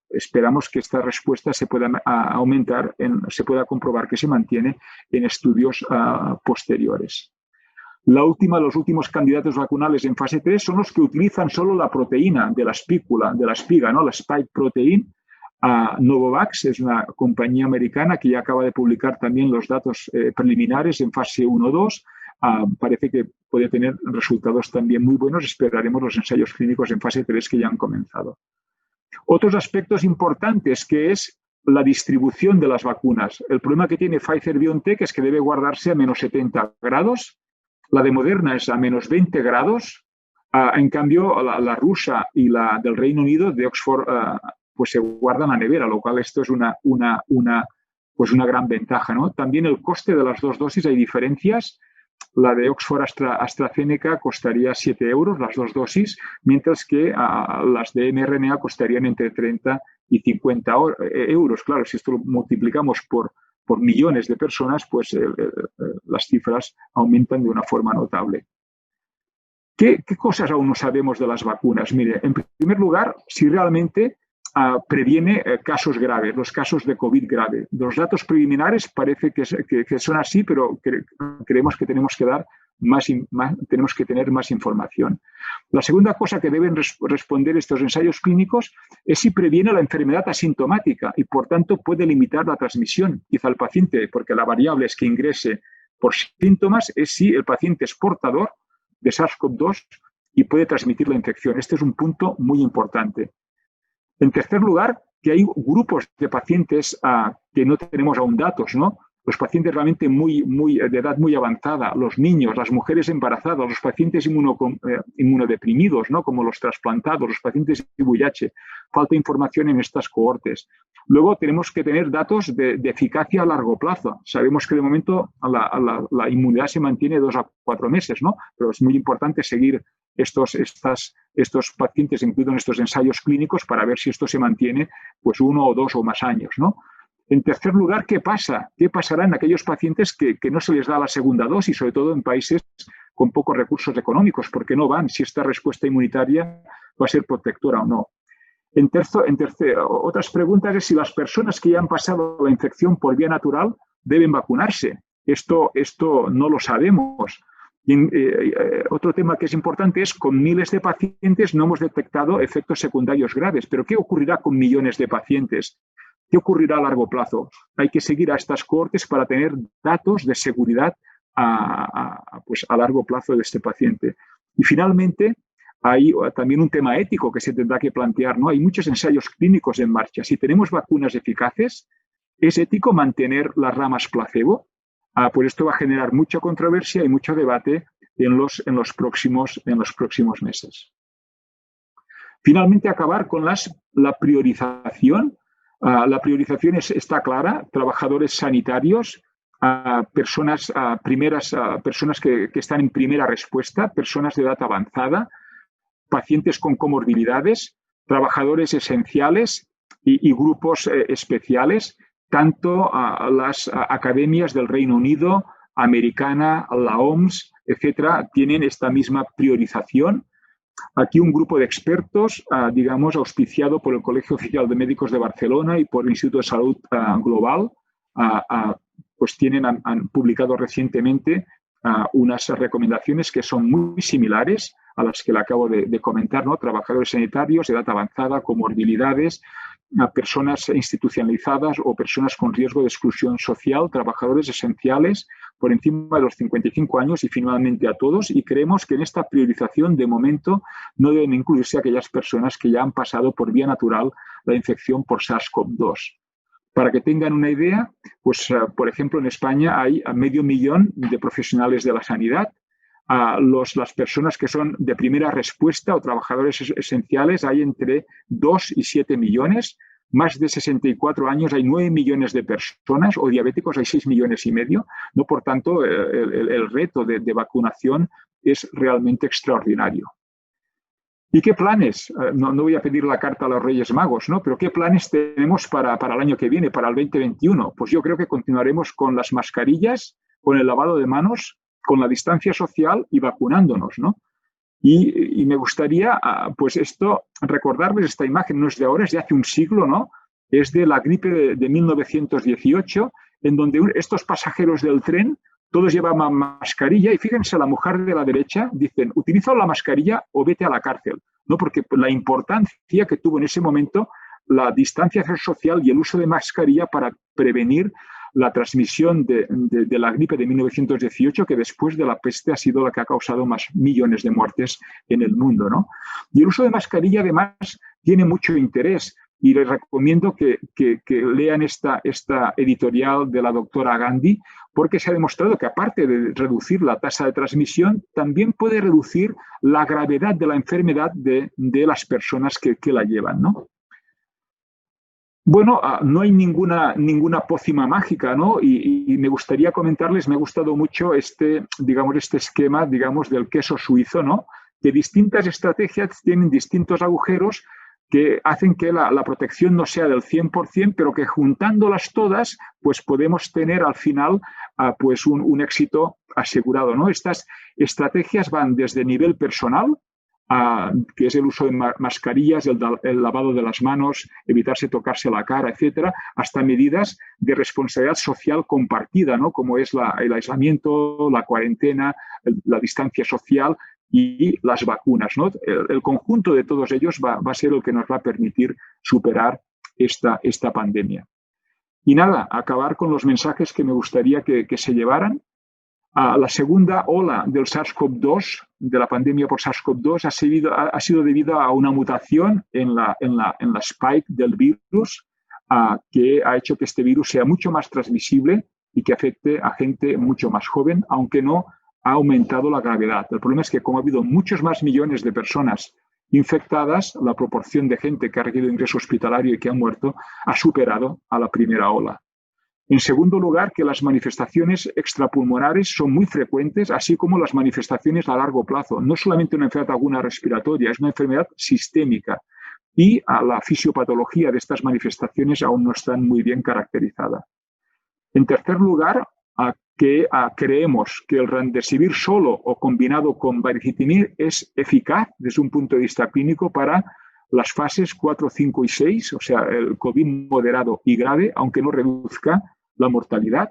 esperamos que esta respuesta se pueda aumentar, se pueda comprobar que se mantiene en estudios posteriores. Los últimos candidatos vacunales en fase 3 son los que utilizan solo la proteína de la espícula, de la espiga, ¿no? La spike protein. Novavax es una compañía americana que ya acaba de publicar también los datos preliminares en fase 1-2. Parece que puede tener resultados también muy buenos. Esperaremos los ensayos clínicos en fase 3 que ya han comenzado. Otros aspectos importantes que es la distribución de las vacunas. El problema que tiene Pfizer-BioNTech es que debe guardarse a menos 70 grados. La de Moderna es a menos 20 grados. En cambio, la rusa y la del Reino Unido, de Oxford, pues se guarda en la nevera, lo cual esto es una gran ventaja, ¿no? También el coste de las dos dosis hay diferencias. La de Oxford AstraZeneca costaría 7 euros las dos dosis, mientras que las de mRNA costarían entre 30 y 50 euros. Claro, si esto lo multiplicamos por millones de personas, pues las cifras aumentan de una forma notable. ¿Qué cosas aún no sabemos de las vacunas? Mire, en primer lugar, si realmente previene casos graves, los casos de COVID grave. Los datos preliminares parece que son así, pero creemos que tenemos que tener más información. La segunda cosa que deben responder estos ensayos clínicos es si previene la enfermedad asintomática y, por tanto, puede limitar la transmisión. Quizá el paciente, porque la variable es que ingrese por síntomas, es si el paciente es portador de SARS-CoV-2 y puede transmitir la infección. Este es un punto muy importante. En tercer lugar, que hay grupos de pacientes que no tenemos aún datos, ¿no? Los pacientes realmente de edad muy avanzada, los niños, las mujeres embarazadas, los pacientes inmunodeprimidos, ¿no? Como los trasplantados, los pacientes VIH. Falta información en estas cohortes. Luego tenemos que tener datos de eficacia a largo plazo. Sabemos que de momento la inmunidad se mantiene 2 a 4 meses, ¿no? Pero es muy importante seguir estos pacientes, incluidos en estos ensayos clínicos, para ver si esto se mantiene pues 1 o 2 o más años, ¿no? En tercer lugar, ¿qué pasa? ¿Qué pasará en aquellos pacientes que no se les da la segunda dosis, sobre todo en países con pocos recursos económicos? ¿Por qué no van? Si esta respuesta inmunitaria va a ser protectora o no. Otras preguntas es si las personas que ya han pasado la infección por vía natural deben vacunarse. Esto no lo sabemos. Otro tema que es importante es con miles de pacientes no hemos detectado efectos secundarios graves. Pero ¿qué ocurrirá con millones de pacientes? ¿Qué ocurrirá a largo plazo? Hay que seguir a estas cohortes para tener datos de seguridad a largo plazo de este paciente. Y finalmente, hay también un tema ético que se tendrá que plantear, ¿no? Hay muchos ensayos clínicos en marcha. Si tenemos vacunas eficaces, ¿es ético mantener las ramas placebo? Pues esto va a generar mucha controversia y mucho debate en los próximos meses. Finalmente, acabar con la priorización. La priorización está clara: trabajadores sanitarios, personas que están en primera respuesta, personas de edad avanzada, pacientes con comorbilidades, trabajadores esenciales y grupos especiales, tanto las academias del Reino Unido, americana, la OMS, etcétera, tienen esta misma priorización. Aquí un grupo de expertos, auspiciado por el Colegio Oficial de Médicos de Barcelona y por el Instituto de Salud Global, pues han publicado recientemente unas recomendaciones que son muy similares a las que le acabo de comentar, ¿no? Trabajadores sanitarios, edad avanzada, comorbilidades, personas institucionalizadas o personas con riesgo de exclusión social, trabajadores esenciales por encima de los 55 años y finalmente a todos. Y creemos que en esta priorización de momento no deben incluirse aquellas personas que ya han pasado por vía natural la infección por SARS-CoV-2. Para que tengan una idea, pues por ejemplo en España hay 500.000 de profesionales de la sanidad. Las personas que son de primera respuesta o trabajadores esenciales hay entre 2 y 7 millones. Más de 64 años hay 9 millones de personas, o diabéticos hay 6,5 millones. ¿No? Por tanto, el reto de vacunación es realmente extraordinario. ¿Y qué planes? No voy a pedir la carta a los Reyes Magos, ¿no? Pero ¿qué planes tenemos para el año que viene, para el 2021? Pues yo creo que continuaremos con las mascarillas, con el lavado de manos, con la distancia social y vacunándonos, ¿no? Y me gustaría, pues recordarles esta imagen, no es de ahora, es de hace un siglo, ¿no? Es de la gripe de 1918, en donde estos pasajeros del tren todos llevaban mascarilla y fíjense, la mujer de la derecha dicen, utiliza la mascarilla o vete a la cárcel, ¿no? Porque la importancia que tuvo en ese momento la distancia social y el uso de mascarilla para prevenir la transmisión de la gripe de 1918, que después de la peste ha sido la que ha causado más millones de muertes en el mundo, ¿no? Y el uso de mascarilla, además, tiene mucho interés. Y les recomiendo que lean esta editorial de la doctora Gandhi, porque se ha demostrado que aparte de reducir la tasa de transmisión, también puede reducir la gravedad de la enfermedad de las personas que la llevan, ¿no? Bueno, no hay ninguna pócima mágica, ¿no? Y me gustaría comentarles, me ha gustado mucho este esquema, del queso suizo, ¿no? Que distintas estrategias tienen distintos agujeros que hacen que la protección no sea del 100%, pero que juntándolas todas, pues podemos tener al final pues un éxito asegurado, ¿no? Estas estrategias van desde nivel personal, que es el uso de mascarillas, el lavado de las manos, evitarse tocarse la cara, etcétera, hasta medidas de responsabilidad social compartida, ¿no? Como es el aislamiento, la cuarentena, la distancia social y las vacunas, ¿no? El conjunto de todos ellos va a ser el que nos va a permitir superar esta pandemia. Y nada, acabar con los mensajes que me gustaría que se llevaran. La segunda ola del SARS-CoV-2, de la pandemia por SARS-CoV-2, ha sido debido a una mutación en la spike del virus que ha hecho que este virus sea mucho más transmisible y que afecte a gente mucho más joven, aunque no ha aumentado la gravedad. El problema es que como ha habido muchos más millones de personas infectadas, la proporción de gente que ha requerido ingreso hospitalario y que ha muerto ha superado a la primera ola. En segundo lugar, que las manifestaciones extrapulmonares son muy frecuentes, así como las manifestaciones a largo plazo. No solamente una enfermedad aguda respiratoria, es una enfermedad sistémica. Y la fisiopatología de estas manifestaciones aún no están muy bien caracterizadas. En tercer lugar, creemos que el remdesivir solo o combinado con baricitinib es eficaz desde un punto de vista clínico para las fases 4, 5 y 6, o sea, el COVID moderado y grave, aunque no reduzca la mortalidad,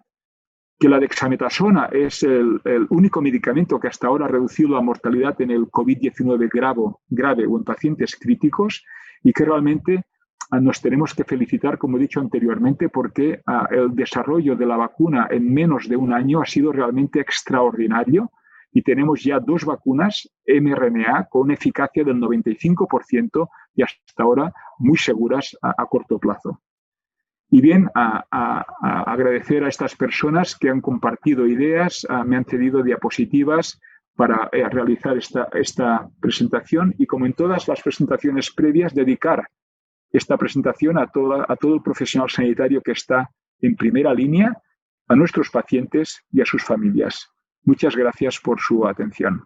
que la dexametasona es el único medicamento que hasta ahora ha reducido la mortalidad en el COVID-19 grave o en pacientes críticos y que realmente nos tenemos que felicitar, como he dicho anteriormente, porque el desarrollo de la vacuna en menos de un año ha sido realmente extraordinario y tenemos ya 2 vacunas mRNA con una eficacia del 95% y hasta ahora muy seguras a corto plazo. Y bien, agradecer a estas personas que han compartido ideas, me han cedido diapositivas para realizar esta presentación y, como en todas las presentaciones previas, dedicar esta presentación a todo el profesional sanitario que está en primera línea, a nuestros pacientes y a sus familias. Muchas gracias por su atención.